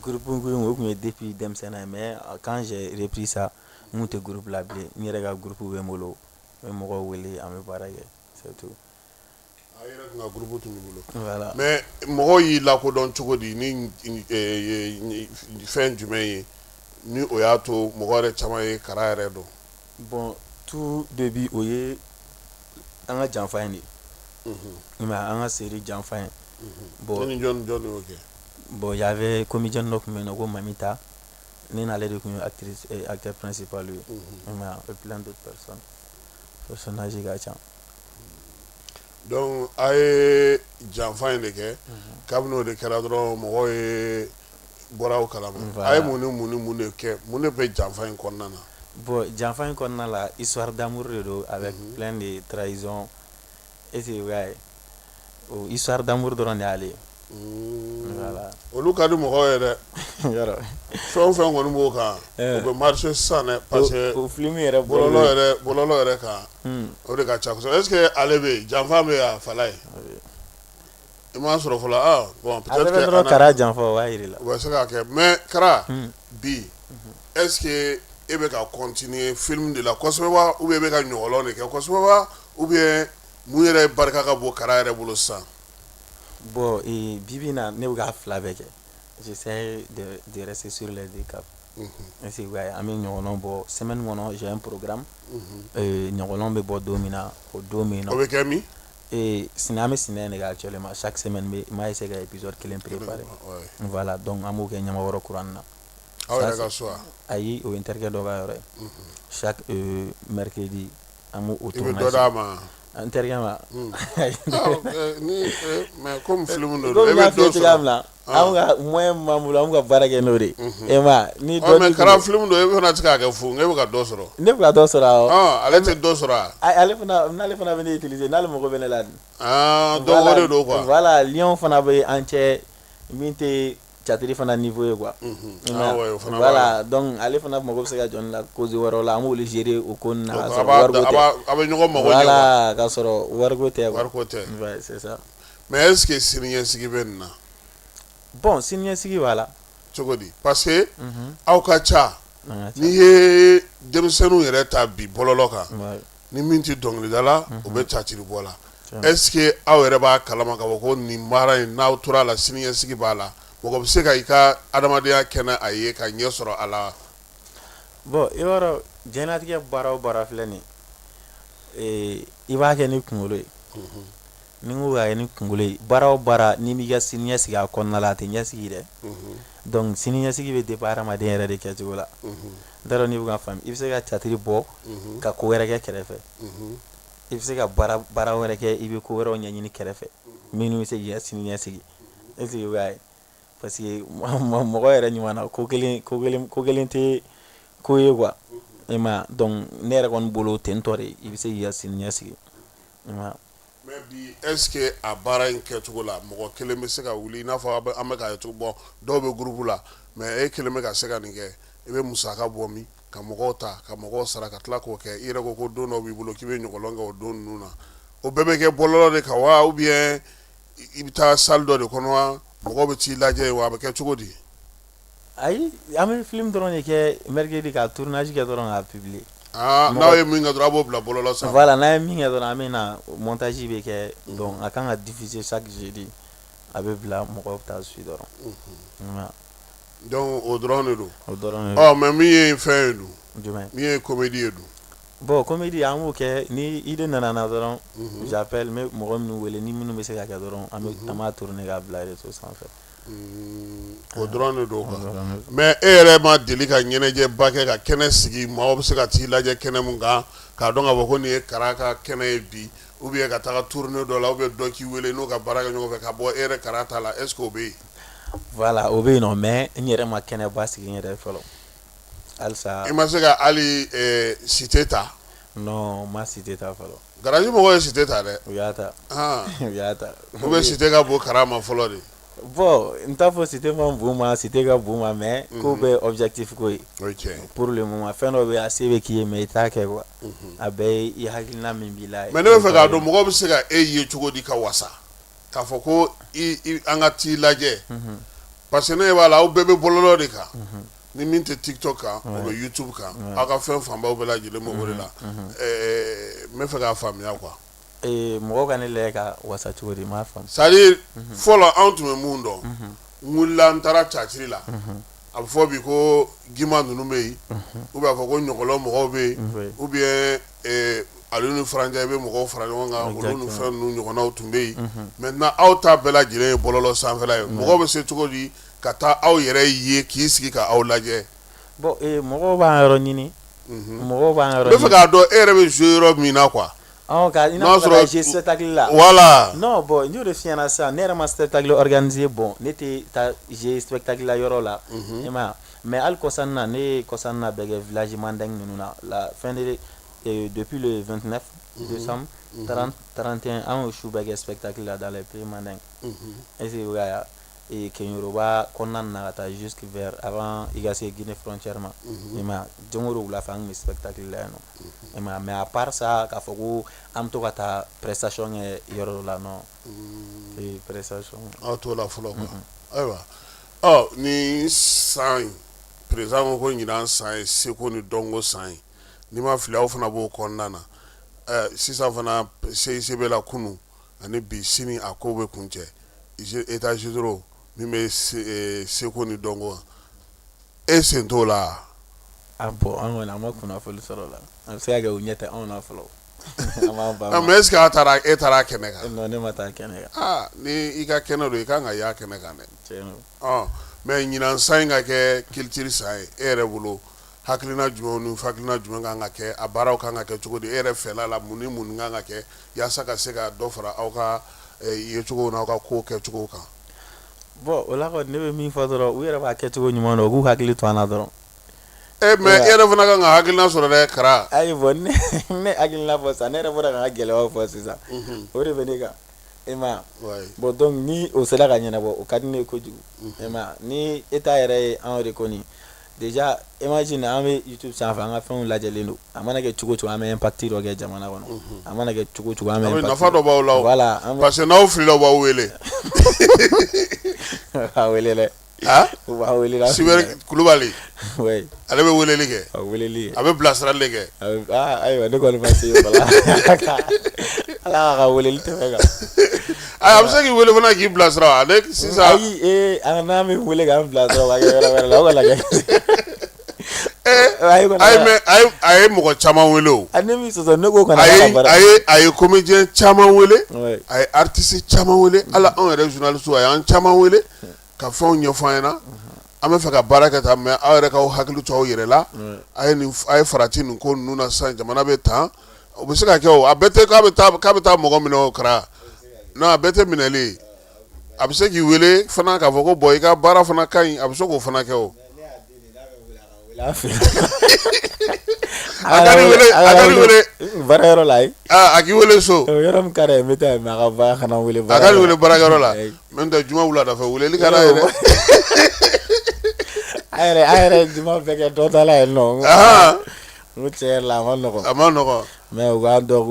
groupe o tun ye depuis denmisɛnnin ye mais quand j'ai repris ça n tun tɛ groupe la bilen n yɛrɛ ka groupe bɛ n bolo n bɛ mɔgɔw wele an bɛ baara kɛ c'est tout. A yɛrɛ tun ka groupe tun b'i bolo. Voilà. mais mɔgɔw y'i lakodɔn cogo di ni fɛn jumɛn ye ni o y'a to mɔgɔ yɛrɛ caman ye Kara yɛrɛ dɔn. Bon tout début o ye an ka janfa in de ye mais an ka série janfa in bon ni jɔn de y'o kɛ. bon il y avait comédienne dɔ tun bɛ yen nɔ ko Mamita ne n'ale de tun ye actrice acteur principal ye mais plein d'autres personnes personnage ka ca. Donc a ye janfa in de kɛ kabini o de kɛra dɔrɔn mɔgɔw ye bɔra o kalama a ye mun de kɛ mun de bɛ janfa in kɔnɔna na. Bon janfa in kɔnɔna la histoire d'amour de don avec plein de trahison et c'est vrai o histoire d'amour dɔrɔn de y'ale ye. Voilà. Olu ka di mɔgɔw ye dɛ. Yɔrɔ fɛn o fɛn kɔni b'o kan o bɛ marché sisan dɛ parce que o film yɛrɛ bɔlɔlɔ yɛrɛ kan o de ka ca kosɛbɛ est ce que ale bɛ yen janfa bɛ a fala ye i m'a sɔrɔ fɔlɔ bon peut-être que ale bɛ dɔrɔn Kara janfa o b'a yir'i la. o bɛ se ka kɛ mais Kara bi est ce que e bɛ ka continuer film de la kosɛbɛ wa ou bien e bɛ ka ɲɔgɔlɔn de kɛ kosɛbɛ wa ou bien mun yɛrɛ barika ka bon Kara yɛrɛ bolo sisan. Bon bibi na ne bɛ ka fila bɛɛ kɛ j'essaie de rester sur les deux caps. C'est vrai an bɛ ɲɔgɔlɔn bɔ semaine kɔnɔ j'ai un programme ɲɔgɔlɔn bɛ bɔ don min na o don bɛ yen nɔ. O bɛ kɛ min. Sinɛ an bɛ sinɛ de kɛ actuellement chaque semaine n b'a essayer ka épisode kelen préparer. Voilà donc an b'o kɛ Ɲamakɔrɔ kuranni na. Aw yɛrɛ ka so wa. Ayi o ye n terikɛ dɔ ka yɔrɔ ye chaque mercredi an b'o tournage. I bɛ dɔ d'a ma. N terikɛ ma. mais comme film dɔ don e bɛ dɔ sɔrɔ an ka moyen b'an bolo an bɛ ka baara kɛ n'o de e ma ni dɔ mais Kara film dɔ e fana tɛ k'a kɛ fu e bɛ ka dɔ sɔrɔ. ne bɛ ka dɔ sɔrɔ awɔ. ale tɛ dɔ sɔrɔ a. ale fana n'ale fana bɛ ne utiliser n'ale mago bɛ ne la. donc o de don quoi. voilà lion fana bɛ an cɛ min tɛ catiri fana niveau ye quoi. Voilà donc ale fana mago bɛ se ka jɔ ne la cause wɛrɛw la an b'olu gérer o ko ninnu na. a bɛ ɲɔgɔn mago ɲɛ. voilà k'a sɔrɔ wariko tɛ. wariko tɛ. ouais c'est ça. mais est ce que siniɲɛsigi bɛ nin na. bon siniɲɛsigi b'a la. cogo di parce que aw ka ca n'i ye denmisɛnninw yɛrɛ ta bi bɔlɔlɔ kan ni min tɛ dɔnkilidala o bɛ catiri bɔ la est-ce que aw yɛrɛ b'a kalama ka fɔ ko nin baara in n'aw tora la siniɲɛsigi b'a la mɔgɔ bɛ se ka i ka adamadenya kɛnɛ a ye ka ɲɛ sɔrɔ a la. Bon i b'a dɔn diɲɛlatigɛ baara o baara filɛ nin ye i b'a kɛ ni kunkolo ye ni n ko k'a kɛ ni kunkolo ye baara o baara n'i m'i ka siniɲɛsigi a kɔnɔna la a tɛ ɲɛsigi dɛ donc siniɲɛsigi bɛ dépend hadamaden yɛrɛ de kɛcogo la n t'a dɔn n'i bɛ ka faamu i bɛ se ka catiri bɔ ka ko wɛrɛ kɛ kɛrɛfɛ i bɛ se ka baara wɛrɛ kɛ i bɛ ko wɛrɛw ɲɛɲini kɛrɛfɛ minnu bɛ se k'i ka siniɲɛsigi est-ce que i b'a ye parce que mɔgɔ yɛrɛ ɲuman na ko kelen tɛ ko ye quoi i ma ye donc ne yɛrɛ kɔni bolo ten tɔ de i bɛ se k'i ka siniɲɛsigi i ma ye. mais bi est-ce que a baara in kɛcogo la mɔgɔ kelen bɛ se ka wuli i n'a fɔ an bɛ k'a ye cogo bɔ dɔw bɛ groupe la mais e kelen bɛ ka se ka nin kɛ i bɛ musaka bɔ min ka mɔgɔw ta ka mɔgɔw sara ka tila k'o kɛ i yɛrɛ ko don dɔ b'i bolo k'i bɛ ɲɔgɔlɔn kɛ o don ninnu na o bɛɛ bɛ kɛ bɔlɔlɔ de kan wa ou bien i bɛ taa salle dɔ de kɔnɔ wa mɔgɔw bɛ t'i lajɛ wa a bɛ kɛ cogo di. ayi an bɛ film dɔrɔn de kɛ mercredi ka tournage kɛ dɔrɔn k'a publier. n'aw ye min kɛ dɔrɔn a b'o bila bɔlɔlɔ sanfɛ. voilà n'a ye min kɛ dɔrɔn an bɛ na montage bɛ kɛ donc a kan ka diffuser chaque jeudi a bɛ bila mɔgɔw bɛ taa suit dɔrɔn. donc o dɔrɔn de don. o dɔrɔn de don. mais min ye fɛn ye dun. jumɛn. min ye comédie ye dun. bon comédie an b'o kɛ ni idée nana na dɔrɔn j'appelle n bɛ mɔgɔ minnu wele ni minnu bɛ se ka kɛ dɔrɔn an b'a tourner k'a bila réseau sanfɛ. o dɔrɔn de don quoi mais e yɛrɛ ma deli ka ɲɛnajɛba kɛ ka kɛnɛ sigi maaw bɛ se ka t'i lajɛ kɛnɛ mun kan k'a dɔn k'a fɔ ko nin ye Kara ka kɛnɛ ye bi ou bien ka taga tournée dɔ la ou bien dɔ k'i wele n'o ka baara kɛ ɲɔgɔn fɛ ka bɔ e yɛrɛ Kara ta la est ce que o bɛ yen. voilà o bɛ yen nɔ mais n yɛrɛ ma kɛnɛba sigi n yɛrɛ fɔlɔ halisa. i ma se ka hali cité ta. non ma cité ta fɔlɔ. Garaji mɔgɔw ye cité ta dɛ. u y'a ta. u y'a ta. ou bien cité ka bon Kara ma fɔlɔ de. bon n t'a fɔ cité ma bon ma cité ka bon ma mais ko bɛ objectif ko ye. ok pour le moment fɛn dɔ bɛ a se bɛ k'i ye mais i t'a kɛ quoi. a bɛɛ ye i hakilina min b'i la. mais ne bɛ fɛ k'a dɔn mɔgɔw bɛ se ka e ye cogo di ka wasa k'a fɔ ko an ka t'i lajɛ parce que ne b'a la aw bɛɛ bɛ bɔlɔlɔ de kan ni min tɛ TikTok kan o bɛ YouTube kan aw ka fɛn fanbaw bɛɛ lajɛlen bɛ o de la n bɛ fɛ k'a faamuya quoi. mɔgɔw ka ne lajɛ ka wasa cogo di n m'a faamu. c'est à dire fɔlɔ anw tun bɛ mun dɔn n wulila n taara caciri la a bɛ fɔ bi ko gima ninnu bɛ yen ou bien a fɔ ko ɲɔgɔlɔ mɔgɔw bɛ yen ou bien ale ni Faranjɛ i bɛ mɔgɔw fara ɲɔgɔn kan olu ni fɛn ninnu ɲɔgɔnnaw tun bɛ yen maintenant aw ta bɛɛ lajɛlen ye bɔlɔlɔ sanfɛla ye mɔgɔw bɛ se cogo di ka taa aw yɛrɛ ye k'i sigi ka aw lajɛ. bon mɔgɔw b'an yɔrɔ ɲini. mɔgɔw b'an yɔrɔ ɲini. n bɛ fɛ k'a dɔn e yɛrɛ bɛ jouer yɔrɔ min na quoi. ka i n'a fɔ ka jouer spectacle la. voilà. non bon n y'o de f'i ɲɛna sisan ne yɛrɛ ma spectacle organiser bon ne tɛ taa jouer spectacle la yɔrɔ la. i ma ye mais hali kɔsanni na ne ye kɔsanni na bɛɛ kɛ village Mandeng ninnu na la fin de depuis le 29 décembre 31 an y'o su bɛɛ kɛ spectacle la dans les pays Mandeng. est-ce que o y'a ye Kenyoroba kɔnɔna na ka taa jusque vers avant i ka se Guinée frontière ma. i ma ye don o don wula fɛ an tun bɛ spectacle la yen nɔ. i ma ye mais à part ça k'a fɔ ko an bɛ to ka taa prestation kɛ yɔrɔ dɔ la non. prestation. aw t'o la fɔlɔ quoi. ayiwa ni san in président ko ko ɲinan san ye seko ni dɔnko san ye n'i ma fili aw fana b'o kɔnɔna na sisan fana CIC bɛ la kunun ani bi sini a ko bɛ kun cɛ état généraux min bɛ seko ni dɔnko kan e sen t'o la. bon an kɔni an ma kunnafoni sɔrɔ o la a bɛ se ka kɛ u ɲɛ tɛ anw na fɔlɔ. mais est ce que e taara kɛnɛ kan. non ne ma taa kɛnɛ kan. ni i ka kɛnɛ don i kan ka y'a kɛnɛ kan dɛ. tiɲɛ mais ɲinan san in ka kɛ culture san ye e yɛrɛ bolo hakilina jumɛn ni hakilina jumɛn kan ka kɛ a baaraw kan ka kɛ cogo di e yɛrɛ fɛla la mun ni mun kan ka kɛ yaasa ka se ka dɔ fara aw ka yecogo n'aw ka ko kɛcogo kan. bon o la kɔni ne bɛ min fɔ dɔrɔn u yɛrɛ b'a kɛcogo ɲuman dɔn u k'u hakili to an na dɔrɔn. mais e yɛrɛ fana kan ka hakilina sɔrɔ dɛ Kara. ayi bon ne hakilina fɔ sisan ne yɛrɛ bɔra ka n ka gɛlɛyaw fɔ sisan o de bɛ ne kan. i ma ye bon donc ni o sera ka ɲɛnabɔ o ka di ne ye kojugu. i ma ye ni État yɛrɛ ye anw de kɔni déjà imagine an bɛ YouTube sanfɛ an ka fɛnw lajɛlen don a mana kɛ cogo o cogo an bɛ impact dɔ kɛ jamana kɔnɔ a mana kɛ cogo o cogo an bɛ impact. nafa dɔ b'aw la. voilà parce que n'aw filila u b'aw wele. a wele dɛ. ah u b'a wele la Sibɛri Kulubali oui ale bɛ weleli kɛ a weleli a bɛ bilasirali kɛ ayiwa ne kɔni ma se yen fɔlɔ ala ka weleli tɛmɛ kan a bɛ se k'i wele fana k'i bilasira ale sisan ayi n'a bɛ wele k'an bilasira o ka kɛ yɔrɔ wɛrɛ la o ka lajɛ a ye mɔgɔ caman wele o ne min sɔsɔ ne ko kana a ye comédien caman wele a ye artiste caman wele ala anw yɛrɛ journaliste a y'an caman wele ka fɛnw ɲɛfɔ an ɲɛna an bɛ fɛ ka baara kɛ tan mais aw yɛrɛ k'aw hakili to aw yɛrɛ la a ye farati nin ko ninnu na sisan jamana bɛ tan o bɛ se ka kɛ o a bɛɛ tɛ k'a bɛ taa mɔgɔ minɛ o kara non a bɛɛ tɛ minɛli ye a bɛ se k'i wele fana k'a fɔ ko bon i ka baara fana ka ɲi a bɛ se k'o fana kɛ o. a ka ni wele baarayɔrɔ la a k'i wele so yɔrɔ min ka d'a ye n bɛ taa mais a ka baara kana wele a ka ni wele baarakɛyɔrɔ la n'o tɛ juma wulada fɛ weleli ka d'a ye dɛ a yɛrɛ juma bɛɛ kɛ dɔ ta la yen nɔ n ko tiɲɛ yɛrɛ la a ma nɔgɔn mais u k'an dɔn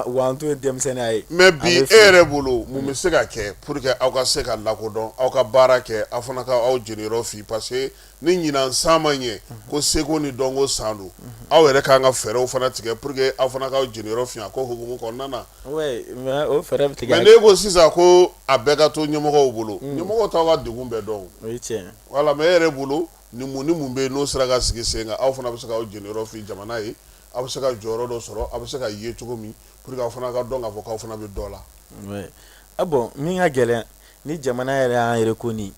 u k'an to denmisɛnninya ye mais bi e yɛrɛ bolo mun bɛ se ka kɛ pour que aw ka se ka lakodɔn aw ka baara kɛ aw fana ka aw jeniyɔrɔ fi parce que ni ɲinan san ma ɲɛ ko seko ni dɔnko san don aw yɛrɛ k'an ka fɛɛrɛw fana tigɛ pour que aw fana k'aw jeniyɔrɔ fi a ko hukumu kɔnɔna na oui mais o fɛɛrɛ bɛ tigɛ mais n'e ko sisan ko a bɛɛ ka to ɲɛmɔgɔw bolo ɲɛmɔgɔw t'aw ka degun bɛɛ dɔn o ye tiɲɛ voilà mais e yɛrɛ bolo ni mun bɛ yen n'o sera ka sigi sen kan aw fana bɛ se k'aw jeniyɔrɔ fi jamana ye aw bɛ se ka jɔyɔrɔ dɔ sɔrɔ aw bɛ se ka ye cogo min pour que aw fana ka dɔn k'a fɔ k'aw fana bɛ dɔ la. oui bon min ka gɛlɛn ni jamana yɛrɛ y'an reconi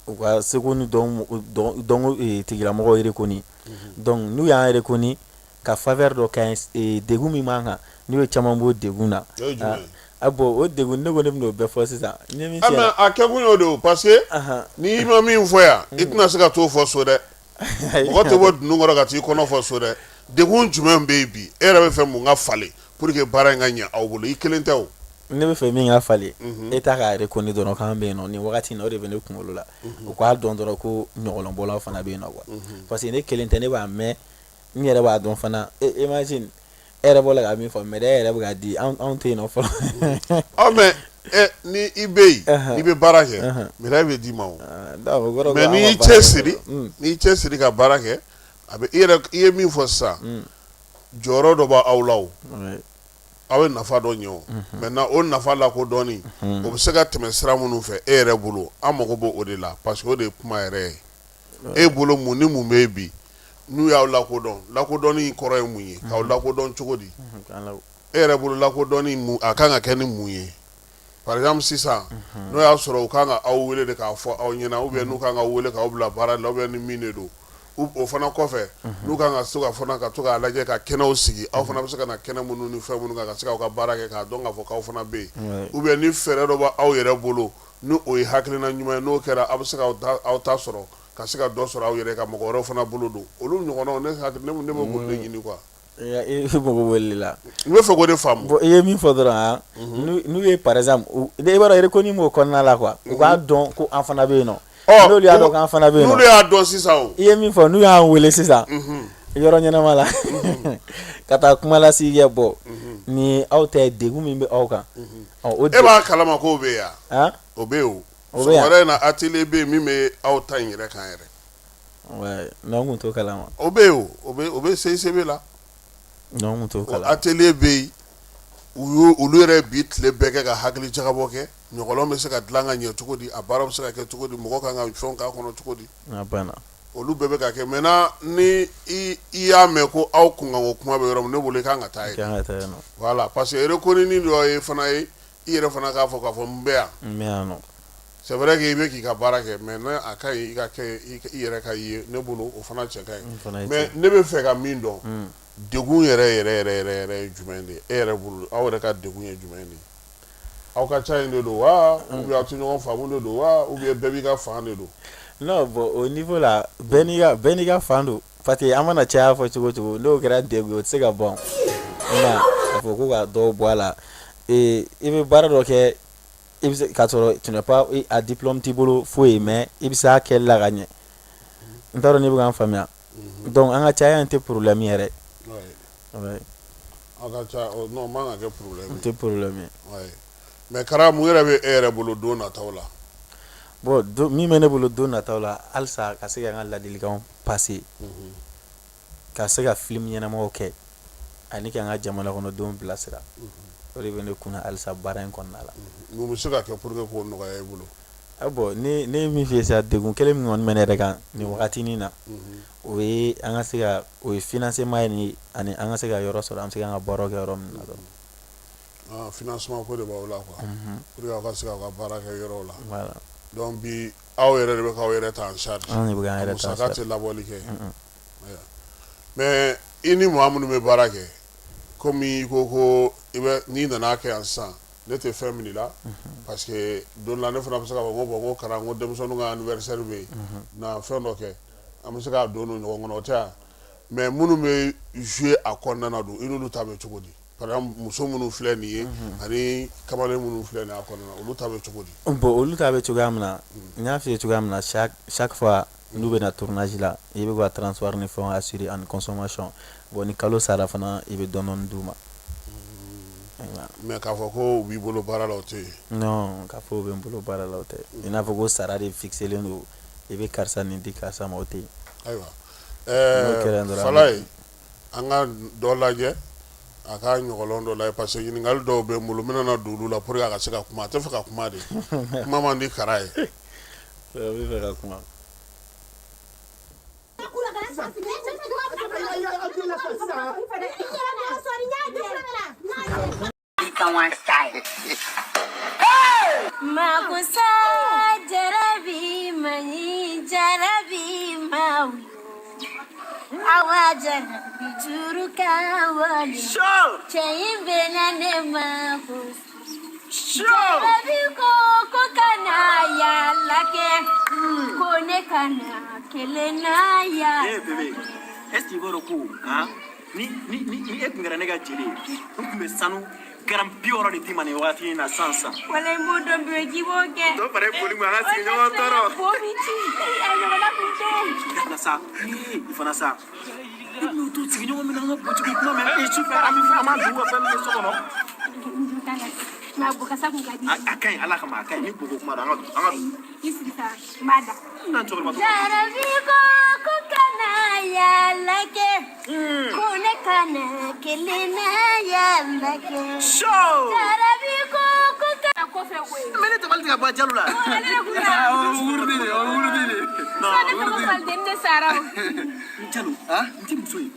u ka seko ni dɔnko tigilamɔgɔw reconi donc n'u y'an reconi ka faveur dɔ kɛ degun min b'an kan n'u ye caman b'o degun na bon o degun ne ko ne bɛna o bɛɛ fɔ sisan. a kɛkun y'o de o parce que n'i ma min fɔ yan i tɛna se ka t'o fɔ so dɛ mɔgɔ tɛ bɔ dunun kɔrɔ ka t'i kɔnɔ fɔ so dɛ degun jumɛn bɛ yen bi e yɛrɛ bɛ fɛ mun ka falen pour que baara in ka ɲɛ aw bolo i kelen tɛ o. ne bɛ fɛ min ka falen e t'a ka reconi dɔrɔn k'an bɛ yen nɔ nin wagati in na o de bɛ ne kunkolo la u k'a dɔn dɔrɔn ko ɲɔgɔlɔnbɔlaw fana bɛ yen nɔ quoi parce que ne kelen tɛ ne b'a mɛn n yɛrɛ b'a dɔn fana imagine e yɛrɛ bɔra ka min fɔ mais e yɛrɛ bɛ k'a di anw tɛ yen nɔ fɔlɔ. mais ni i bɛ yen n'i bɛ baara kɛ médaille bɛ d'i ma o mais n'i y'i cɛ siri ka baara kɛ a bɛ i ye min fɔ sisan jɔyɔrɔ dɔ b'aw la o aw ye nafa dɔ ɲɛ o maintenant o nafa lakodɔnni o bɛ se ka tɛmɛ sira minnu fɛ e yɛrɛ bolo an mago b'o o de la parce que o de ye kuma yɛrɛ ye e bolo mun ni mun bɛ yen bi n'u y'aw lakodɔnni kɔrɔ ye mun ye k'aw lakodɔn cogo di e yɛrɛ bolo lakodɔnni a kan ka kɛ ni mun ye par exemple sisan n'o y'a sɔrɔ u kan ka aw wele de k'a fɔ aw ɲɛna ou bien n'u kan ka wele k'aw bila baara la ou bien ni min de don o fana kɔfɛ n'u kan ka to k'a lajɛ ka kɛnɛw sigi aw fana bɛ se ka na kɛnɛ minnu ni fɛn minnu kan ka se k'aw ka baara kɛ k'a dɔn k'a fɔ k'aw fana bɛ yen ou bien ni fɛɛrɛ dɔ b'aw yɛrɛ bolo ni o ye hakilina ɲuman ye n'o kɛra aw bɛ se ka aw ta sɔrɔ ka se ka dɔ sɔrɔ aw yɛrɛ ka mɔgɔ wɛrɛw fana bolo don olu ɲɔgɔnnaw ne bɛ k'o de ɲini quoi. i mago wele la n bɛ fɛ k'o de faamu. bon i ye min fɔ dɔrɔn n'u ye par exemple i b'a dɔn reconi m'o kɔnɔna la quoi u k'a dɔn ko an fana bɛ yen nɔ. n'olu y'a dɔn k'an fana bɛ yen nɔ n'olu y'a dɔn sisan o. i ye min fɔ n'u y'an wele sisan yɔrɔ ɲɛnama la ka taa kuma lasigi kɛ bɔ ni aw tɛ degun min bɛ aw kan. e b'a kalama k'o bɛ yan. o bɛ yen o sɔgɔmada in na atelier bɛ yen min bɛ aw ta in yɛrɛ kan yɛrɛ. n'anw kun t'o kalama. o bɛ yen o bɛ CICB la. n'anw kun t'o kalama. atelier bɛ yen olu yɛrɛ bi tile bɛɛ kɛ ka hakili jagabɔ kɛ ɲɔgɔlɔn bɛ se ka dilan ka ɲɛ cogo di a baara bɛ se ka kɛ cogo di mɔgɔ kan ka fɛnw k'a kɔnɔ cogo di. a banna. olu bɛɛ bɛ ka kɛ maintenant ni i y'a mɛn ko aw kunkanko kuma bɛ yɔrɔ min ne bolo i kan ka taa yen. voilà parce que reconi dɔ ye fana ye i yɛrɛ fana k'a fɔ n bɛ yan. n bɛ yan nɔ. c'est vrai que i bɛ k'i ka baara kɛ mais ne a ka ɲi i ka kɛ i yɛrɛ ka ye ne bolo o fana cɛ ka ɲi mais ne bɛ fɛ ka min dɔn degun yɛrɛ ye jumɛn de ye e yɛrɛ bolo aw yɛrɛ ka degun ye jumɛn de ye aw ka ca in de don wa ou bien aw tɛ ɲɔgɔn faamu de don wa ou bien bɛɛ b'i ka fan de don. non bon au niveau la bɛɛ n'i ka fan don parce que an mana caya fɔ cogo cogo n'o kɛra degun o tɛ se ka ban nka a fɔ ko ka dɔw bɔ a la i bɛ baara dɔ kɛ i bɛ se k'a sɔrɔ tu n'es pas a diplôme t'i bolo foyi mais i bɛ se a kɛli la ka ɲɛ n t'a dɔn n'i bɛ k'an faamuya donc an ka caya in tɛ problème yɛrɛ. aw ka ca non man ka kɛ problème. n tɛ problème ye. mais kara mun yɛrɛ bɛ e yɛrɛ bolo don nataw la. bon min bɛ ne bolo don nataw la halisa ka se ka n ka ladilikanw pase ka se ka film ɲɛnamaw kɛ ani ka n ka jamana kɔnɔdenw bilasira o de bɛ ne kunna halisa baara in kɔnɔna la. mun bɛ se ka kɛ pour que k'o nɔgɔya i bolo. bon ne ye min f'i ye sisan degun kelen min kɔni bɛ ne yɛrɛ kan nin wagatinin na o ye an ka se ka o ye financement ye ni ani an ka se ka yɔrɔ sɔrɔ an bɛ se ka an ka baaraw kɛ yɔrɔ min na dɔrɔn. financement ko de b'aw la quoi pour que aw ka se k'aw ka baara kɛ yɔrɔw la. voilà donc bi aw yɛrɛ de bɛ k'aw yɛrɛ ta en charge. an de bɛ k'an yɛrɛ ta en charge musaka tɛ labɔli kɛ. mais i ni maa minnu bɛ baara kɛ komi i ko i bɛ n'i nana kɛ yan sisan ne tɛ fɛn min la parce que don la ne fana bɛ se k'a fɔ ko bon ko kara n ko denmisɛnninw ka anniversaire bɛ yen na fɛn dɔ kɛ an bɛ se k'a don n'o ɲɔgɔn kɔnɔ o tɛ yan mais minnu bɛ jouer a kɔnɔna na don i n'olu ta bɛ cogo di par exemple muso minnu filɛ nin ye ani kamalen minnu filɛ nin ye a kɔnɔna na olu ta bɛ cogo di. bon olu ta bɛ cogoya min na n y'a f'i ye cogoya min na chaque fois n'u bɛ na tournage la i bɛ ka transport ni fɛnw assurer ani consommation bon ni kalo sara fana i bɛ dɔɔni d'u ma. mais k'a fɔ ko u b'i bolo baara la o tɛ yen. non k'a fɔ u bɛ n bolo baara la o tɛ i n'a fɔ ko sara de fixelen don i bɛ karisa nin di karisa ma o tɛ yen. ayiwa Falaye an ka dɔ lajɛ a ka ɲɔgɔlɔn dɔ lajɛ parce que ɲininkali dɔw bɛ n bolo n bɛna don olu la pour que a ka se ka kuma a tɛ fɛ ka kuma de kuma man di Kara ye. a bɛ fɛ ka kuma. Makusa jarabi mani jarabi mau awa jarabi juru kawali chayin benane makus jarabi ko kana ya lake kone kana kelena ya bébé est-ce que vous avez hein ni e kun kɛra ne ka jeli ye n kun bɛ sanu garan 60 de d'i ma nin wagati in na sisan sisan. wala i m'o dɔn bɛɛ k'i b'o kɛ. dɔ fara i boli ma an ka sigi ɲɔgɔn tɔɔrɔ. bo bi ci a ɲɔgɔnna kun tɛ. i ka sa i fana sa i bɛn'o to sigi ɲɔgɔn min na an ka butigi kuma mɛn e su fɛ an b'a dun ka fɛn min ye so kɔnɔ. mɛ a bɔkasa kun ka di. a ka ɲi ala kama a ka ɲi ni bogo kuma don an ka dun. i sigi sa n b'a da. n'an cɛkɔrɔba to. jarabi ko kana yala kɛ ko ne kana kelena yala kɛ. jarabi ko kana kɔfɛ koyi. mɛ ne tabali tɛ ka bɔ a jalo la. wurudi de wurudi de. non wurudi. den de sara o. jalo n tɛ muso ye.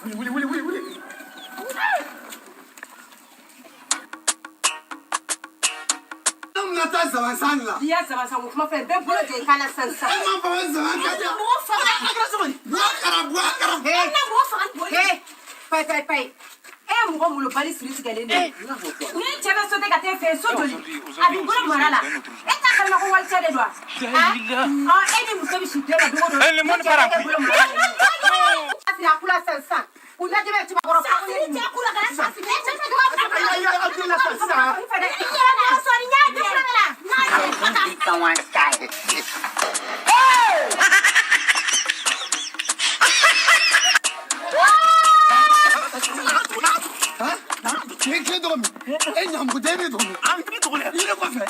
Wuli. Nata zaban la. Iya zaban san kuma fɛ bɛɛ bolo jɛ kana san san. E ma faga zaban ka ja. Mɔgɔ faga. Buakara. He. Na mɔgɔ faga. He. Pai. E mɔgɔ bolo bali siri tigɛlen don. Ni cɛ bɛ sauter ka taa fɛ so joli. A b'i bolo mara la. E t'a kalama ko wali cɛ de don wa? E ni muso bɛ si tile la dogo don. E lemon para kun. A kula san san. U lajɛ bɛ tuba kɔrɔ. Sasi cɛ kula kana sasi. E cɛ tɛ dogo fɛ. A tɛ la san san. I yɛrɛ na sɔri ɲa de. Kile dɔgɔ min e ɲamugu den de don an bi tɔgɔ la yiri kɔfɛ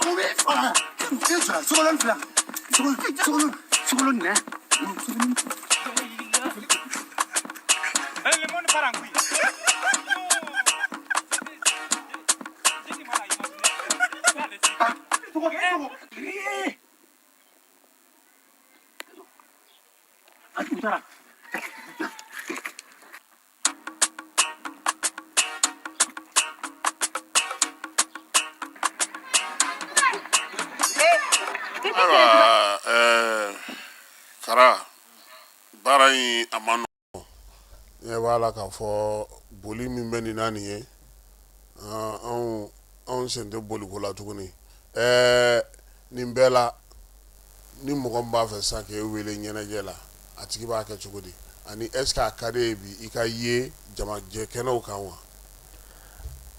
o bɛ faga e sɔrɔ sogolon fila sogolon nɛ lemon parangui Kara baara in a ma nɔgɔn ne b'a la k'a fɔ boli min bɛ nin na nin ye anw sen tɛ boliko la tuguni nin bɛɛ la ni mɔgɔ min b'a fɛ sisan k'e wele ɲɛnajɛ la a tigi b'a kɛ cogo di ani est ce que a ka di ye bi i ka ye jamajɛ kɛnɛw kan wa.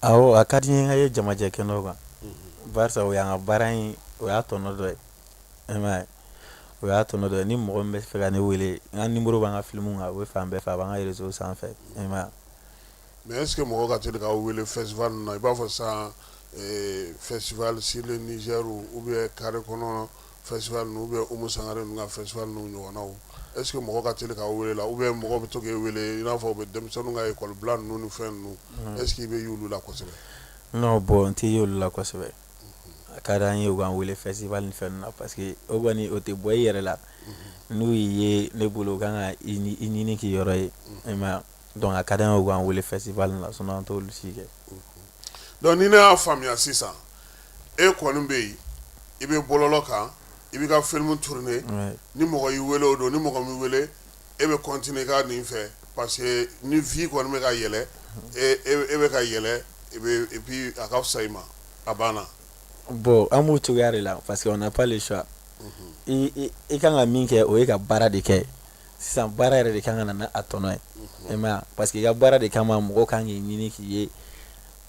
awɔ a ka di n ye n ka ye jamajɛ kɛnɛw kan barisa o y'an ka baara in o y'a tɔnɔ dɔ ye o y'a tɔnɔ dɔ ye ni mɔgɔ min bɛ fɛ ka ne wele n ka numéro b'an ka film kan o bɛ fan bɛɛ fɛ a b'an ka réseau sanfɛ i m'a ye. Mais est-ce que mɔgɔ ka teli k'aw wele festival na i b'a fɔ sisan festival sur le Niger ou bien Carré kɔnɔ festival ou bien Oumou Sangare ninnu ka festival ninnu ɲɔgɔnnaw est-ce que mɔgɔ ka teli k'aw wele la ou bien mɔgɔ bɛ to k'e wele i n'a fɔ u bɛ denmisɛnninw ka école bila ninnu ni fɛn ninnu est-ce que i bɛ y'olu la kosɛbɛ. non bon n tɛ y'olu la kosɛbɛ a ka d'an ye u k'an wele festival ni fɛn ninnu na parce que o kɔni o tɛ bɔ i yɛrɛ la n'u y'i ye ne bolo u kan ka i ɲini k'i yɔrɔ ye i m'a ye donc a ka d'an ye u k'an wele festival la sinon an t'olu si kɛ. donc ni ne y'a faamuya sisan e kɔni bɛ yen i bɛ bɔlɔlɔ kan i bɛ ka film tourner ni mɔgɔ y'i wele o don ni mɔgɔ m'i wele e bɛ continuer ka nin fɛ parce que ni vie kɔni bɛ ka yɛlɛ e bɛ ka yɛlɛ et puis a ka fisa i ma a banna. bon an b'o cogoya de la parce que on n'a pas le choix i kan ka min kɛ o ye ka baara de kɛ sisan baara yɛrɛ de kan ka na n'a tɔnɔ ye i m'a ye parce que i ka baara de kama mɔgɔ kan k'i ɲini k'i ye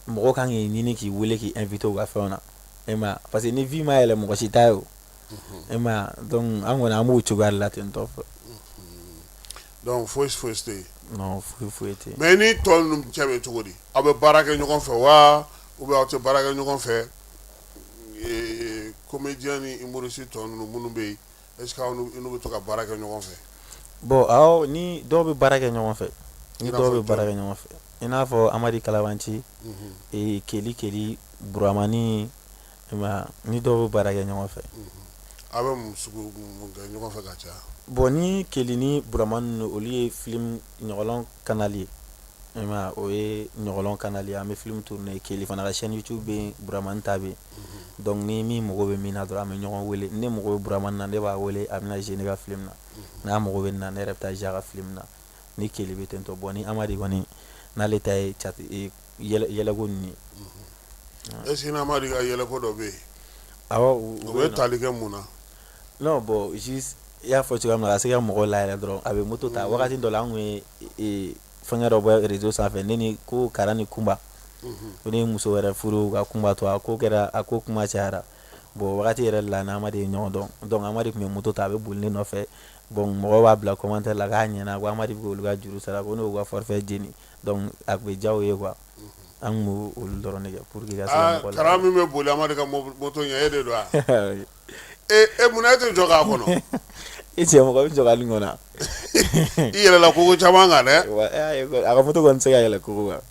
mɔgɔ kan k'i ɲini k'i wele k'i inviter u ka fɛnw na i m'a ye parce que ni vie ma yɛlɛ mɔgɔ si t'a ye o i m'a ye donc an kɔni an b'o cogoya de la ten tɔ fɛ. donc foyi tɛ yen. non foyi tɛ yen. mais ni tɔ ninnu cɛ bɛ cogo di aw bɛ baara kɛ ɲɔgɔn fɛ wa ou bien aw tɛ baara kɛ ɲɔgɔn fɛ comédien ni humoriste tɔ ninnu minnu bɛ yen est ce que aw n'u bɛ to ka baara kɛ ɲɔgɔn fɛ. bon aw ni dɔw bɛ baara kɛ ɲɔgɔn fɛ ni dɔw bɛ baara kɛ ɲɔgɔn fɛ i n'a fɔ Amadi Kalabanci Keli Buramani i m'a ye ni dɔw bɛ baara kɛ ɲɔgɔn fɛ. a bɛ mun sugu mun kɛ ɲɔgɔn fɛ ka caya. bon ni Keli ni Buramani olu ye film ɲɔgɔlɔn canal ye i m'a ye o ye ɲɔgɔlɔn canal ye an bɛ film tourner Keli fana ka chaîne YouTube bɛ yen Buramani ta bɛ yen donc ni min mago bɛ min na dɔrɔn an bɛ ɲɔgɔn wele ne mago bɛ Buramani na ne b'a wele a bɛna jouer ne ka film na n'a mago bɛ nin na ne yɛrɛ bɛ taa jouer a ka film na ni Keli bɛ ten tɔ bon ni Amadi kɔni n'ale ta ye yɛlɛko nin ye. est ce que n'Amadi ka yɛlɛko dɔ bɛ yen. awɔ o bɛ tali kɛ mun na. non bon juste i y'a fɔ cogoya min na ka se ka mɔgɔw layɛlɛ dɔrɔn a bɛ moto ta wagati dɔ la an kun ye fɛngɛ dɔ bɔ réseau sanfɛ ne ni ko Kara ni Kunba ko ne ye muso wɛrɛ furu ka Kunba to a ko kɛra a ko kuma cayara bon wagati yɛrɛ de la n'Amadi ye ɲɔgɔn dɔn donc Amadi tun bɛ moto ta a bɛ boli ne nɔfɛ bon mɔgɔw b'a bila commentaire la k'a ɲɛna ko Amadi bɛ k'olu ka juru sara ko n'o ka forfait jeni donc a tun bɛ diya o ye quoi an tun b'o olu dɔrɔn de kɛ pour que ka se ka mɔgɔ Kara min bɛ boli Amadi ka moto ɲɛ e de don wa. e munna e tɛ jɔ k'a kɔnɔ. i cɛ mɔgɔ bɛ jɔ k'ale kɔnɔ. i yɛlɛla kogo caman kan dɛ. a ka moto kɔni tɛ se ka yɛlɛ kogo kan.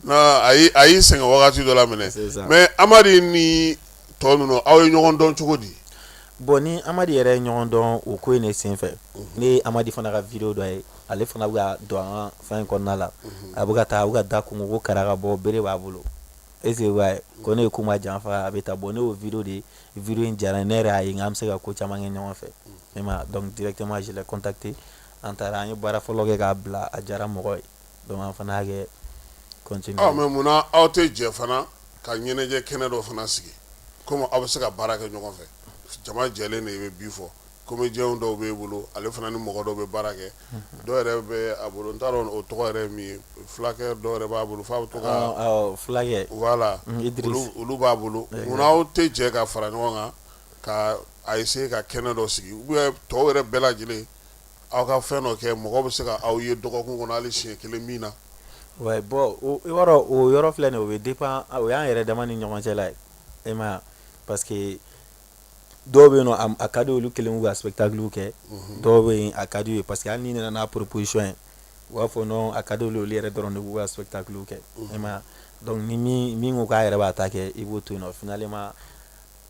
non a y'i sɛgɛn wagati dɔ la minɛ mais Amadi ni tɔ ninnu aw ye ɲɔgɔn dɔn cogo di. bon ni Amadi yɛrɛ ye ɲɔgɔn dɔn o ko in de senfɛ ne ye Amadi fana ka video dɔ ye ale fana bɛ ka don an ka fɛn kɔnɔna la a bɛ ka taa a bɛ ka da kungo ko Kara ka bɔ bere b'a bolo est ce que b'a ye ko ne ye kuma janfa a bɛ taa bon ne y'o video de video in diyara ne yɛrɛ y'a ye n k'an bɛ se ka ko caman kɛ ɲɔgɔn fɛ i m'a ye donc directement je l'ai contacté an taara an ye baara fɔlɔ kɛ k'a bila a diyara mɔgɔ ye donc an fana y'a kɛ continuer. mais munna aw tɛ jɛ fana ka ɲɛnajɛ kɛnɛ dɔ fana sigi komi aw bɛ se ka baara kɛ ɲɔgɔn fɛ jama jɛlen de i bɛ bi fɔ comédien dɔw b'e bolo ale fana ni mɔgɔ dɔw bɛ baara kɛ dɔw yɛrɛ bɛ a bolo n t'a dɔn o tɔgɔ yɛrɛ ye min ye fulakɛ dɔw yɛrɛ b'a bolo f'a bɛ to ka fulakɛ voilà olu b'a bolo munna aw tɛ jɛ ka fara ɲɔgɔn kan ka a essayer ka kɛnɛ dɔ sigi ou bien tɔw yɛrɛ bɛɛ lajɛlen aw ka fɛn dɔ kɛ mɔgɔ bɛ se ka aw ye dɔgɔkun kɔnɔ hali siɲɛ kelen min na. ouais bon o yɔrɔ filɛ nin ye o bɛ dépend o y'an yɛrɛ dama ni ɲɔgɔn cɛ la ye i m'a ye parce que dɔw bɛ yen nɔ a ka di olu kelen k'u ka spectacle kɛ dɔw bɛ yen a ka di u ye parce que hali ni nana n'a proposition ye u b'a fɔ non a ka di olu yɛrɛ dɔrɔn de k'u ka spectacle kɛ i m'a ye donc ni min ko k'a yɛrɛ b'a ta kɛ i b'o to yen nɔ finalement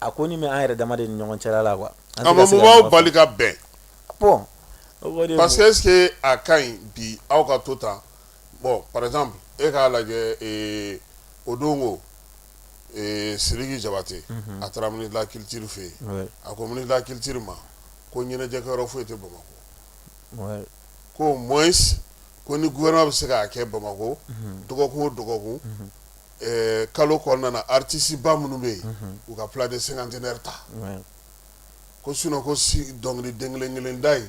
a ko ni bɛ an yɛrɛ dama de ni ɲɔgɔn cɛla la quoi. a ma mun b'aw bali ka bɛn. bon parce que est ce que a ka ɲi bi aw ka to tan bon par exemple e k'a lajɛ o don o Sidiki Jabate a taara ministre de la culture fɛ yen a ko ministre de la culture ma ko ɲɛnajɛkɛyɔrɔ foyi tɛ Bamakɔ ko au moins ko ni gouvernement bɛ se k'a kɛ Bamakɔ dɔgɔkun o dɔgɔkun kalo kɔnɔna na artiste ba minnu bɛ yen u ka plat de cinquantenaire ta ko sinon ko dɔnkili den kelen kelen da in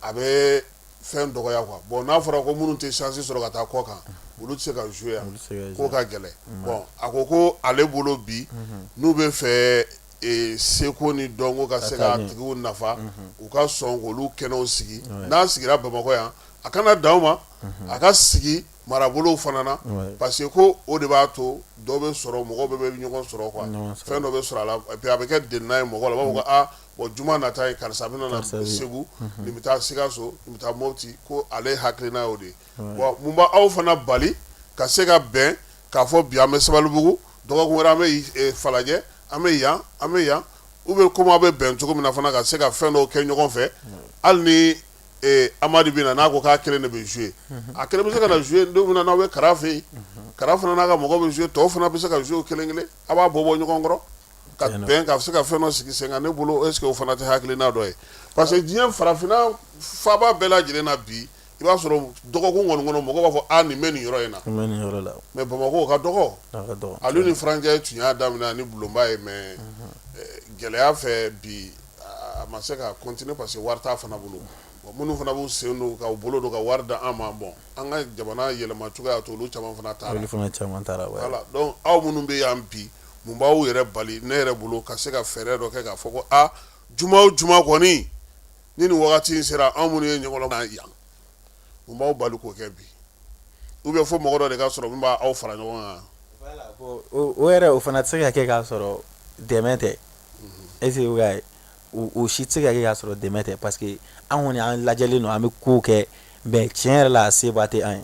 a bɛ fɛn dɔgɔya quoi bon n'a fɔra ko minnu tɛ chance sɔrɔ ka taa kɔ kan olu tɛ se ka jouer yan k'o ka gɛlɛn bon a ko ko ale bolo bi n'u bɛ fɛ seko ni dɔnko ka se ka tigiw nafa u ka sɔn k'olu kɛnɛw sigi n'a sigira Bamakɔ yan a kana dan ma a ka sigi marabolow fana na parce que ko o de b'a to dɔ bɛ sɔrɔ mɔgɔ bɛɛ bɛ ɲɔgɔn sɔrɔ quoi fɛn dɔ bɛ sɔrɔ a la et puis a bɛ kɛ deniya ye mɔgɔ la u b'a fɔ ko bon juma nata ye karisa bɛna na Segu nin bɛ taa Sikaso nin bɛ taa Mopti ko ale hakilina y'o de bon mun b'aw fana bali ka se ka bɛn k'a fɔ bi an bɛ Sabalibugu dɔgɔkun wɛrɛ an bɛ Falajɛ an bɛ yan ou bien comment bɛ bɛn cogo min na fana ka se ka fɛn dɔw kɛ ɲɔgɔn fɛ hali ni Amadi bɛ na n'a ko k'a kelen de bɛ jouer a kelen bɛ se ka na jouer don min na n'aw bɛ Kara fɛ yen Kara fana n'a ka mɔgɔ bɛ jouer tɔw fana bɛ se ka jouer kelen kelen a b'a bɔ ɲɔgɔn kɔrɔ ka bɛn ka se ka fɛn dɔ sigi sen kan ne bolo est ce que o fana tɛ hakilina dɔ ye parce que diɲɛ farafinna faaba bɛɛ lajɛlen na bi i b'a sɔrɔ dɔgɔkun kɔni kɔnɔ mɔgɔ b'a fɔ nin bɛ nin yɔrɔ in na mais Bamakɔ o ka dɔgɔ ale ni Faranjɛ tun y'a daminɛ ni Bulonba ye mais gɛlɛya fɛ bi a ma se ka continuer parce que wari t'a fana bolo minnu fana b'u sen don ka bolo don ka wari da an ma bon an ka jamana yɛlɛma cogoya to olu caman fana taara voilà donc aw minnu bɛ yan bi mun b'aw yɛrɛ bali ne yɛrɛ bolo ka se ka fɛɛrɛ dɔ kɛ k'a fɔ ko juma o juma kɔni ni nin wagati in sera anw minnu ye ɲɔgɔn na yan mun b'aw bali k'o kɛ bi ou bien fo mɔgɔ dɔ de ka sɔrɔ min b'aw fara ɲɔgɔn kan o yɛrɛ o fana tɛ se ka kɛ k'a sɔrɔ dɛmɛ tɛ est ce que o si tɛ se ka kɛ k'a sɔrɔ dɛmɛ tɛ parce que an kɔni an lajɛlen don an bɛ kow kɛ mais tiɲɛ yɛrɛ la a seba tɛ an ye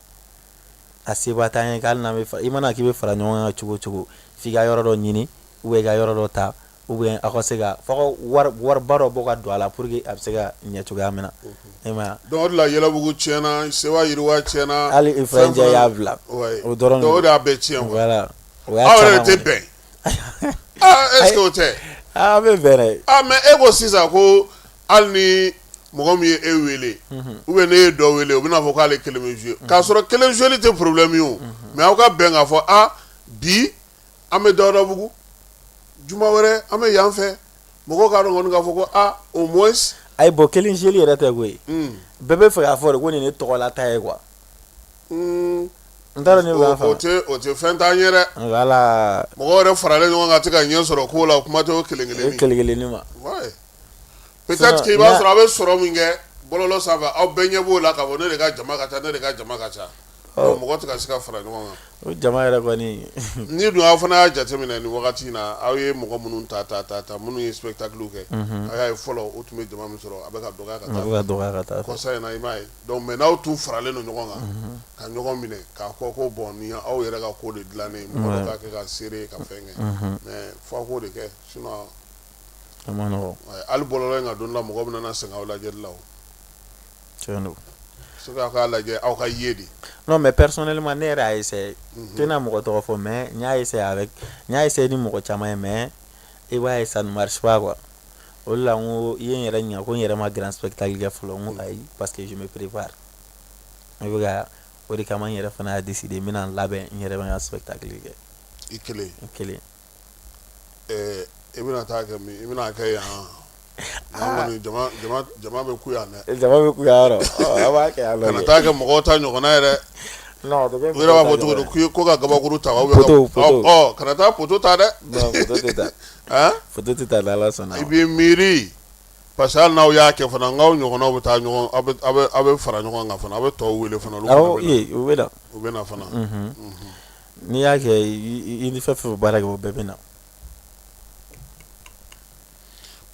a seba tɛ an ye hali n'an bɛ i mana k'i bɛ fara ɲɔgɔn kan cogo o cogo f'i ka yɔrɔ dɔ ɲini ou bien i ka yɔrɔ dɔ ta ou bien aw ka se ka fɔ ka wariba dɔ bɔ ka don a la pour que a bɛ se ka ɲɛ cogoya min na e ma ye donc o de la Yɛlɛbugu tiɲɛna Sewa Yiriwa tiɲɛna hali Ifrɛnjɛ y'a bila o dɔrɔn o de y'a bɛɛ tiɲɛ voilà aw yɛrɛ tɛ bɛn est ce que o tɛ an bɛ bɛn dɛ mais e ko sisan ko hali ni mɔgɔ min ye e wele ou bien ne ye dɔ wele o bɛna fɔ k'ale kelen bɛ jouer k'a sɔrɔ kelen jouer tɛ problème ye o mais aw ka bɛn k'a fɔ bi an bɛ Dawudabugu juma wɛrɛ an bɛ yan fɛ mɔgɔw k'a dɔn kɔni k'a fɔ ko au moins ayi bon kelen jouer yɛrɛ tɛ koyi bɛɛ bɛ fɛ k'a fɔ de ko nin ye tɔgɔla ta ye quoi n t'a dɔn ne b'a faamu o tɛ fɛn t'an ye dɛ voilà mɔgɔw yɛrɛ faralen ɲɔgɔn kan a tɛ ka ɲɛ sɔrɔ ko la kuma tɛ o kelen kelenni ma peut-être que i b'a sɔrɔ a bɛ sɔrɔ min kɛ bɔlɔlɔ sanfɛ aw bɛɛ ɲɛ b'o la k'a fɔ ne de ka jama ka ca ne de ka jama ka ca mɔgɔ tɛ ka se ka fara ɲɔgɔn kan o jama yɛrɛ kɔni ni dun aw fana y'a jateminɛ nin wagati in na aw ye mɔgɔ minnu ta minnu ye spectacle kɛ a y'a ye fɔlɔ o tun bɛ jama min sɔrɔ a bɛ ka dɔgɔya ka taa kɔsa in na i m'a ye donc mais n'aw tun faralen don ɲɔgɔn kan ka ɲɔgɔn minɛ k'a fɔ ko bon nin aw yɛrɛ ka ko de dilannen mɔgɔ dɔ ka kɛ ka seere ka fɛn kɛ mais fɔ a k'o de kɛ sinon a ma nɔgɔ hali bɔlɔlɔ in ka don la mɔgɔ bɛna sɛgɛn aw lajɛli la o tiɲɛ don c'est k'a k'a lajɛ aw ka ye de non mais personnellement ne yɛrɛ y'a essayé tɛna mɔgɔ tɔgɔ fɔ mais n y'a essayé ni mɔgɔ caman ye mais i b'a ye ça ne marche pas quoi o de la n ko i ye n yɛrɛ ɲininka ko n yɛrɛ ma grand spectacle kɛ fɔlɔ n ko ayi parce que je me prépare i bɛ ka o de kama n yɛrɛ fana y'a décidé n bɛna n labɛn n yɛrɛ bɛ n ka spectacle kɛ i kelen i bɛna taa kɛ min i bɛna kɛ yan jama bɛ ku yan dɛ jama bɛ ku yan yɔrɔ a b'a kɛ yan kana taa kɛ mɔgɔw ta ɲɔgɔnna ye dɛ non u yɛrɛ b'a fɔ cogo di ko ka gabakuru ta kana taa poto ta dɛ non poto tɛ ta poto tɛ ta n'Ala sɔnna i b'i miiri parce que hali n'aw y'a kɛ fana n'aw ɲɔgɔnnaw bɛ taa ɲɔgɔn aw bɛ fara ɲɔgɔn kan fana aw bɛ tɔw wele fana u bɛ na fana n'i y'a kɛ i ni fɛn fɛn baara kɛ o bɛɛ bɛ na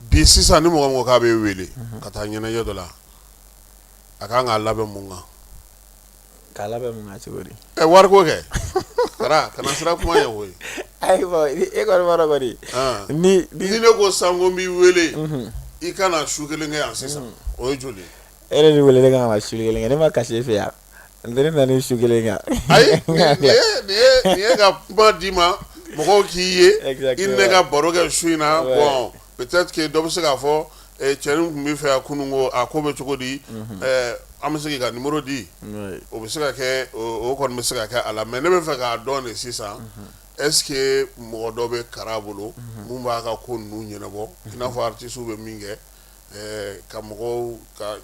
bi sisan ni mɔgɔ k'a bɛ wele ka taa ɲɛnajɛ dɔ la a kan k'a labɛn mun kan k'a labɛn mun kan cogo di wariko kɛ kana sira kuma ye koyi ayi bon e kɔni b'a dɔn kɔni ni ne ko san ko n b'i wele i kana su kelen kɛ yan sisan o ye joli e yɛrɛ ni wele ne kan ka su kelen kɛ ne ma kasi e fɛ yan n tɛ ne na ni su kelen kan ayi nin ye ka kuma d'i ma mɔgɔw k'i ye i ni ne ka baro kɛ su in na bon peut-être que dɔ bɛ se k'a fɔ cɛnin tun bɛ fɛ yan kunun ko a ko bɛ cogo di an bɛ se k'i ka numéro di o bɛ se ka kɛ o kɔni bɛ se ka kɛ a la mais ne bɛ fɛ k'a dɔn de sisan est-ce que mɔgɔ dɔ bɛ Kara bolo mun b'a ka ko ninnu ɲɛnabɔ i n'a fɔ artistes bɛ min kɛ ka mɔgɔw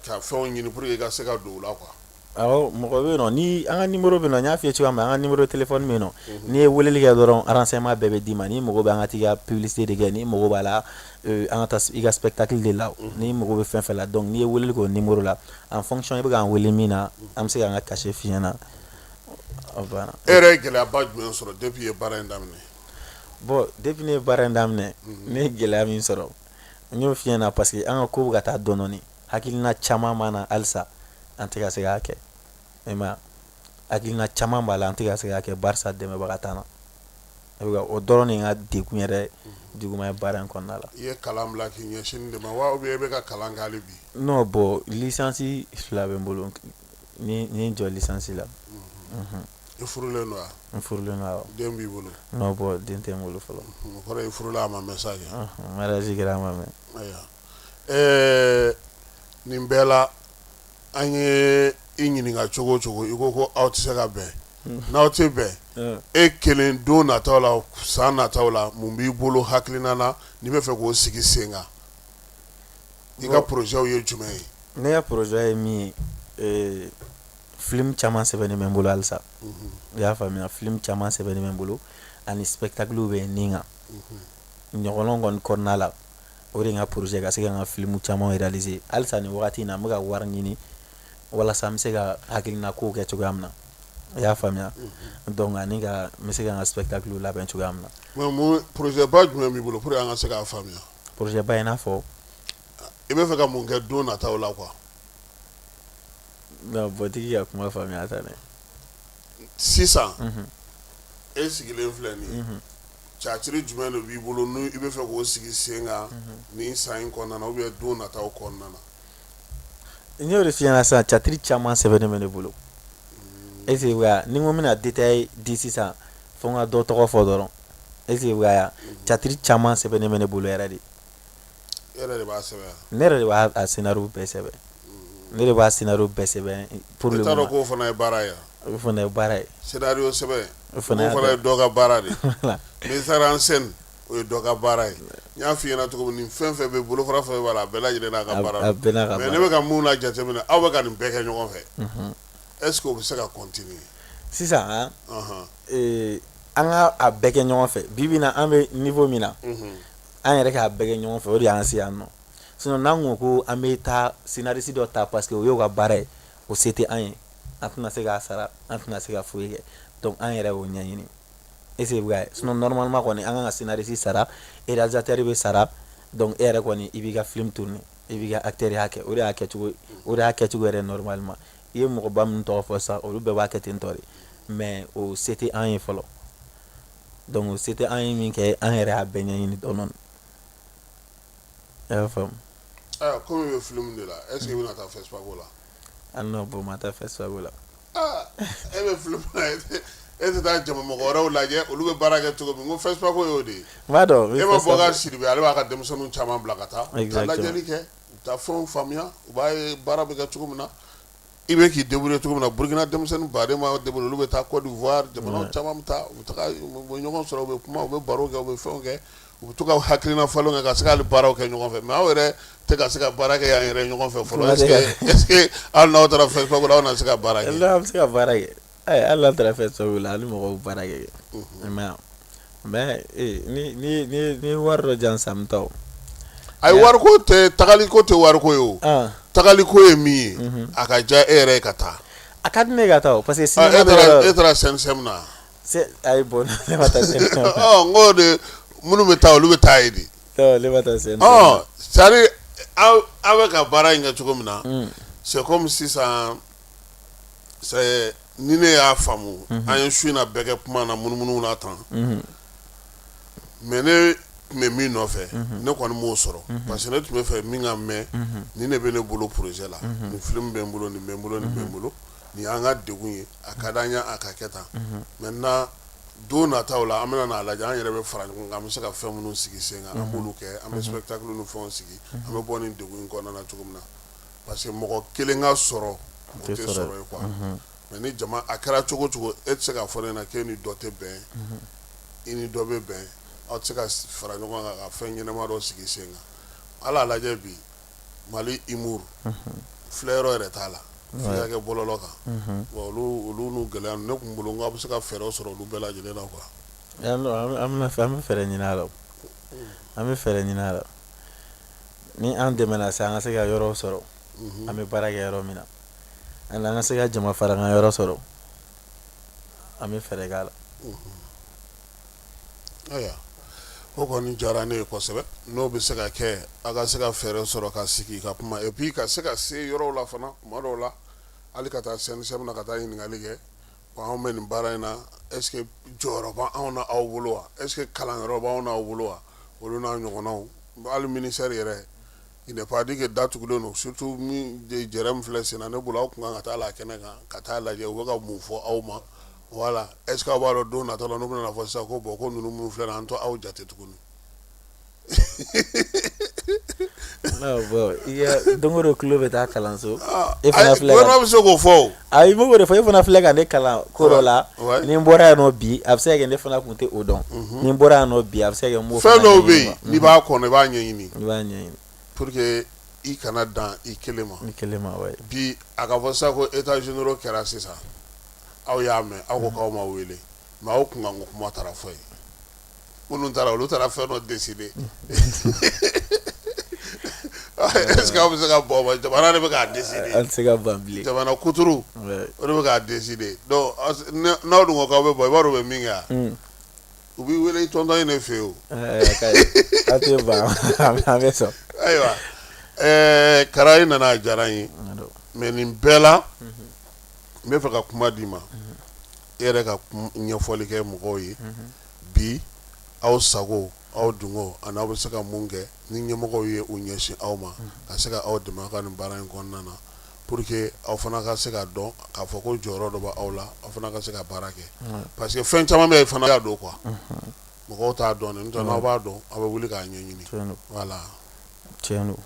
ka fɛnw ɲini pour que i ka se ka don o la quoi awɔ mɔgɔ bɛ yen nɔ ni an ka numéro bɛ yen nɔ n y'a f'i ye cogoya min na an ka numéro téléphone bɛ yen nɔ n'i ye weleli kɛ dɔrɔn renseignement bɛɛ bɛ d'i ma ni mago bɛ an ka t'i ka publicité de kɛ ni mago b'a la an ka taa i ka spectacle de la ni mago bɛ fɛn fɛn la donc n'i ye weleli k'o numéro la en fonction i bɛ k'an wele min na an bɛ se k'an ka cachet f'i ɲɛna o banna. E yɛrɛ ye gɛlɛyaba jumɛn sɔrɔ depuis i ye baara in daminɛ. bon depuis ne ye baara in daminɛ ne ye gɛlɛya min sɔrɔ n y'o f'i ɲɛna parce que an ka ko bɛ ka taa dɔɔnin hakilina caman b'an na halisa an tɛ ka se k'a kɛ i ma hakilina caman b'a la an tɛ ka se k'a kɛ barisa dɛmɛbaga t'an na o dɔrɔn de ye n ka degun yɛrɛ juguman ye baara in kɔnɔna la. I ye kalan bila k'i ɲɛsin de ma wa ou bien i bɛ ka kalan kɛ hali bi. non bon licence 2 bɛ n bolo ni n jɔ licence la. I furulen don wa. n furulen don awɔ. den b'i bolo. non bon den tɛ n bolo fɔlɔ. o kɔrɔ i furula a ma mɛn sa kɛ. mariage kɛra a ma mɛn. ayiwa nin bɛɛ la an ye i ɲininka cogo o cogo i ko aw tɛ se ka bɛn n'aw tɛ bɛn e kelen don nataw la san nataw la mun b'i bolo hakilina na n'i bɛ fɛ k'o sigi sen kan i ka projet ye jumɛn ye. ne ka projet ye min ye film caman sɛbɛnnen bɛ n bolo halisa i y'a faamuya film caman sɛbɛnnen bɛ n bolo ani spectacle bɛ nin kan ɲɔgɔnlɔn kɔni kɔnɔna la o de ye n ka projet ka se ka n ka film caman réaliser halisa nin wagati in na n bɛ ka wari ɲini walasa n bɛ se ka hakilina kow kɛ cogoya min na i y'a faamuya donc ani ka n bɛ se ka n ka spectacle labɛn cogoya min na. mais mun projet ba jumɛn b'i bolo pour que an ka se k'a faamuya. projet ba in n'a fɔ. i bɛ fɛ ka mun kɛ don nataw la quoi. non bɔtigi ka kuma faamuya ta dɛ. sisan e sigilen filɛ nin ye caciri jumɛn de b'i bolo ni i bɛ fɛ k'o sigi sen kan nin san in kɔnɔna na ou bien don nataw kɔnɔna na. n y'o de f'i ɲɛna sisan catiri caman sɛbɛnnen bɛ ne bolo est ce que wa ni n ko n bɛna détail di sisan fo n ka dɔ tɔgɔ fɔ dɔrɔn est ce que wa catiri caman sɛbɛnnen bɛ ne bolo yɛrɛ de. e yɛrɛ de b'a sɛbɛn. ne yɛrɛ de b'a scénario bɛɛ sɛbɛn ne de b'a scénario bɛɛ sɛbɛn pour le moment. i t'a dɔn k'o fana ye baara ye. o fana ye baara ye. scénario sɛbɛn o fana ye dɔ ka baara de ye. metteur en scène o ye dɔ ka baara ye. n y'a f'i ɲɛna cogo min nin fɛn fɛn bɛ bolofara fɛn b'a la a bɛɛ lajɛlen n'a ka baara don mais ne bɛ ka mun na jateminɛ aw bɛ ka nin bɛɛ kɛ ɲɔgɔn fɛ est ce que o bɛ se ka continuer. sisan an ka a bɛɛ kɛ ɲɔgɔn fɛ bi bi in na an bɛ niveau min na an yɛrɛ k'a bɛɛ kɛ ɲɔgɔn fɛ o de y'an se yan nɔ sinon n'an ko ko an bɛ taa scénariste dɔ ta parce que o y'o ka baara ye o se tɛ an ye an tɛna se k'a sara an tɛna se ka foyi kɛ donc an yɛrɛ y'o ɲɛɲini est ce que bɛ sinon normalement kɔni an kan ka scénariste sara réalisateur bɛ sara donc e yɛrɛ kɔni i b'i ka film tourner i b'i ka acteur ya kɛ o de y'a kɛcogo yɛrɛ normalement i ye mɔgɔba minnu tɔgɔ fɔ sisan olu bɛɛ b'a kɛ ten tɔ de mais o se tɛ an ye fɔlɔ donc o se tɛ an ye min kɛ an yɛrɛ y'a bɛɛ ɲɛɲini dɔɔnin i y'a faamu. ayiwa komi i bɛ film de la est ce que i bɛna taa festival la. ah non bon ma taa festival la. e bɛ film la e tɛ taa jama mɔgɔ wɛrɛw lajɛ olu bɛ baara kɛ cogo min ko festival y'o de ye. n b'a dɔn e ma bɔ ka siribe ale b'a ka denmisɛnninw caman bila ka taa. exactement ka lajɛli kɛ u taa fɛnw faamuya u b'a ye baara bɛ kɛ cogo min na i bɛ k'i débrouiller cogo min na Burkina denmisɛnnin baden ma débrouiller olu bɛ taa Côte d'Ivoire jamanaw caman bɛ taa u bɛ taga u bɛ ɲɔgɔn sɔrɔ u bɛ kuma u bɛ baro kɛ u bɛ fɛnw kɛ u bɛ to ka hakilina falenw kɛ ka se ka hali baaraw kɛ ɲɔgɔn fɛ mais aw yɛrɛ tɛ ka se ka baara kɛ yan yɛrɛ ɲɔgɔn fɛ fɔlɔ est ce que hali n'aw taara festival la aw na se ka baara kɛ. an bɛ se ka baara kɛ hali n'an taara festival la ani mɔgɔw baara kɛ mais ni wari dɔ jan san taw. ayi wariko tɛ tagaliko tɛ wariko ye o tagaliko ye min ye a ka ja e yɛrɛ ye ka taa. a ka di ne ka taa parce que e taara CNSM na. ayi bon ne ma taa CNSM. n ko de minnu bɛ taa olu bɛ taa ye de. ne ma taa CNSM. c'est à dire aw bɛ ka baara in kɛ cogo min na c'est comme sisan ni ne y'a faamu an ye su in na bɛɛ kɛ kuma na munumunu na tan mais ne tun bɛ min nɔfɛ ne kɔni m'o sɔrɔ parce que ne tun bɛ fɛ min ka mɛn ni ne bɛ ne bolo projet la ni film bɛ n bolo nin bɛ n bolo nin bɛ n bolo nin y'an ka degun ye a ka d'an ye a ka kɛ tan maintenant don nataw la an bɛna n'a lajɛ an yɛrɛ bɛ fara ɲɔgɔn kan an bɛ se ka fɛn minnu sigi sen kan an b'olu kɛ an bɛ spectacle ni fɛnw sigi an bɛ bɔ nin degun in kɔnɔna na cogo min na parce que mɔgɔ kelen ka sɔrɔ o tɛ sɔrɔ ye quoi mais ni jama a kɛra cogo cogo e tɛ se ka fɔ ne ɲɛna k'e ni dɔ tɛ bɛn i ni dɔ bɛ bɛn aw tɛ se ka fara ɲɔgɔn kan ka fɛn ɲɛnama dɔ sigi sen kan ala lajɛ bi Mali humour filɛ yɔrɔ yɛrɛ t'a la f'i ka kɛ bɔlɔlɔ kan olu n'u gɛlɛya ne kun bolo n ko a bɛ se ka fɛɛrɛ sɔrɔ olu bɛɛ lajɛlen na quoi. an bɛ fɛɛrɛ ɲini a la an bɛ fɛɛrɛ ɲini a la ni an dɛmɛna sa an ka se ka yɔrɔ sɔrɔ an bɛ baara kɛ yɔrɔ min na ani an ka se ka jama fara an ka yɔrɔ sɔrɔ an bɛ fɛɛrɛ k'a la. Ayiwa o kɔni diyara ne ye kosɛbɛ n'o bɛ se ka kɛ a ka se ka fɛɛrɛ sɔrɔ ka sigi ka kuma et puis ka se ka se yɔrɔw la fana tuma dɔw la hali ka taa CNSM na ka taa ɲininkali kɛ anw bɛ nin baara in na est ce que jɔyɔrɔ b'anw na aw bolo wa est ce que kalanyɔrɔ b'anw n'aw bolo wa olu n'a ɲɔgɔnnaw hali ministère yɛrɛ il n'est pas dit que datugulen don surtout min jɛrɛ min filɛ sen na ne bolo aw kun kan ka taa la kɛnɛ kan ka taa lajɛ u bɛ ka mun fɔ aw ma voilà est ce que aw b'a dɔn don nata la n'u bɛna fɔ sisan ko bon ko ninnu minnu filɛ nin an to aw jate tuguni. non bon i ka don o don tulo bɛ taa kalanso e fana filɛ ka bɛ se k'o fɔ o ayi i m'o de fɔ e fana filɛ ka ne kalan ko dɔ la ni n bɔra yan nɔ bi a bɛ se ka kɛ ne fana kun tɛ o dɔn ni n bɔra yan nɔ bi a bɛ se ka kɛ n b'o fana fɛn dɔw bɛ yen n'i b'a kɔnɔ i b'a ɲɛɲini i b'a ɲɛɲini pour que i kana dan i kelen ma ouais bi a ka fɔ sisan ko états généraux kɛra sisan aw y'a mɛn aw ko k'aw ma wele mais aw kun kan ko kuma taara fɔ ye minnu taara olu taara fɛn dɔ décider est ce que aw bɛ se ka bɔ ma jamana de bɛ k'a décider an tɛ se ka ban bilen jamana kuturu o de bɛ k'a décider donc n'aw dun ko k'aw bɛ bɔ i b'a dɔn u bɛ min kɛ yan u b'i wele i tɔntɔn ye ne fɛ yen o a tɛ ban an bɛ sɔn ayiwa Kara i nana a diyara n ye mais nin bɛɛ la n bɛ fɛ ka kuma d'i ma e yɛrɛ ka ɲɛfɔli kɛ mɔgɔw ye bi aw sago aw dungo ani aw bɛ se ka mun kɛ ni ɲɛmɔgɔw ye u ɲɛsin aw ma ka se ka aw dɛmɛ aw ka nin baara in kɔnɔna na pour que aw fana ka se ka dɔn k'a fɔ ko jɔyɔrɔ dɔ bɛ aw la aw fana ka se ka baara kɛ parce que fɛn caman bɛ yen fana y'a dɔn quoi mɔgɔw t'a dɔn n'o tɛ n'aw b'a dɔn aw bɛ wuli k'a ɲɛɲini voilà. tiɲɛ don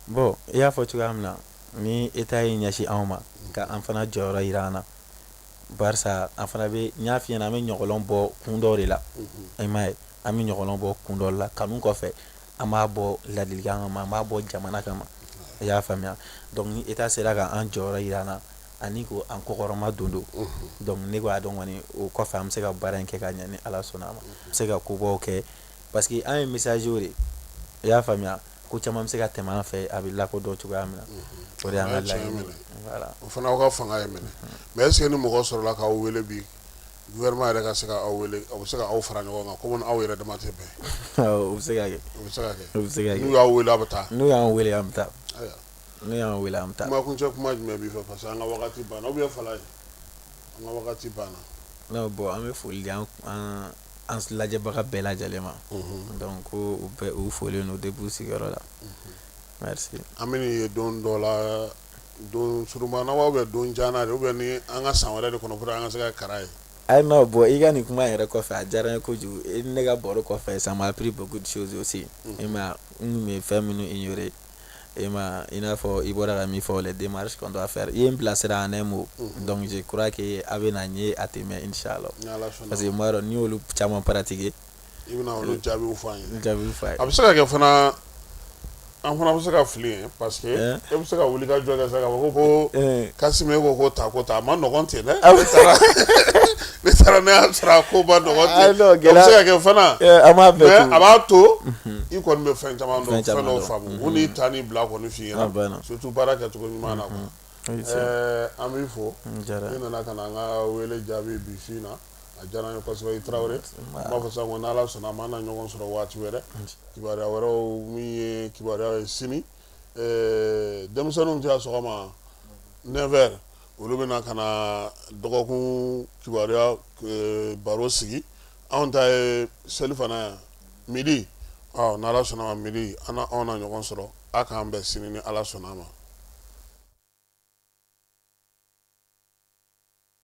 bon i y'a fɔ cogoya min na ni État y'i ɲɛsin anw ma ka an fana jɔyɔrɔ jira an na barisa an fana bɛ n y'a f'i ɲɛna an bɛ ɲɔgɔlɔn bɔ kun dɔ de la i m'a ye an bɛ ɲɔgɔlɔn bɔ kun dɔ la kanu kɔfɛ an b'a bɔ ladilikan kama an b'a bɔ jamana kama i y'a faamuya donc ni État sera ka an jɔyɔrɔ jira an na ani ko an kɔkɔrɔma don donc ne ko a dɔn kɔni o kɔfɛ an bɛ se ka baara in kɛ ka ɲɛ ni Ala sɔnna a ma an bɛ se ka kobaw kɛ parce que an ye message de i y'a faamuya ko caman bɛ se ka tɛmɛ an fɛ a bɛ lakodɔn cogoya min na o de y'an ka laɲini voilà o fana aw ka fanga ye minɛ mais est ce que ni mɔgɔ sɔrɔla k'aw wele bi gouvernement yɛrɛ ka se ka aw wele a bɛ se ka aw fara ɲɔgɔn kan komi aw yɛrɛ dama tɛ bɛn o bɛ se ka kɛ o bɛ se ka kɛ o bɛ se ka kɛ n'u y'aw wele a bɛ taa n'u y'an wele an bɛ taa n'u y'an wele an bɛ taa kuma kuncɛ kuma jumɛn b'i fɛ parce que an ka wagati banna ou bien fala ye an ka wagati banna non bon an bɛ foli di an lajɛbaga bɛɛ lajɛlen ma donc ko u bɛɛ u folen don depuis u sigiyɔrɔ la merci an bɛ nin ye don dɔ la don surumana wa ou bien don jana de ou bien ni an ka san wɛrɛ de kɔnɔ pour an ka se ka Kara ye ayi non bon i ka nin kuma yɛrɛ kɔfɛ a diyara n ye kojugu ne ka baro kɔfɛ ça m'a appris beaucoup de choses aussi i ma n kun bɛ fɛn minnu ignorer i ma i n'a fɔ i bɔra ka min fɔ les démarches qu'on doit faire i ye n bilasira en un mot donc je crois que a bɛ na n ye a tɛmɛ inchallah parce que n b'a dɔn n'i y'olu caman pratiquer i bɛna olu jaabiw fɔ an ye jaabiw fɔ a ye a bɛ se ka kɛ fana an fana bɛ se ka fili ye parce que e bɛ se ka wuli ka jɔ kɛ sisan k'a fɔ ko Kasimi ko ta a ma nɔgɔn ten dɛ ne taara ne y'a sɔrɔ a ko ma nɔgɔn ten a bɛ se ka kɛ fana mais a b'a to i kɔni bɛ fɛn caman dɔn fɛn dɔw faamu u n'i ta n'i bila kɔni f'i ɲɛna surtout baara kɛcogo ɲuman na quoi an b'i fo i nana ka na an ka wele jaabi bi su in na a diyara n ye kosɛbɛ i Tarawele n b'a fɔ sisan ko n'Ala sɔnna a ma an na ɲɔgɔn sɔrɔ waati wɛrɛ kibaruya wɛrɛw min ye kibaruya ye sini denmisɛnninw tɛ sɔgɔma 9h olu bɛna ka na dɔgɔkun kibaruya baro sigi anw ta ye selifana yan midi n'Ala sɔnna a ma midi an na ɲɔgɔn sɔrɔ a k'an bɛn sini ni Ala sɔnna a ma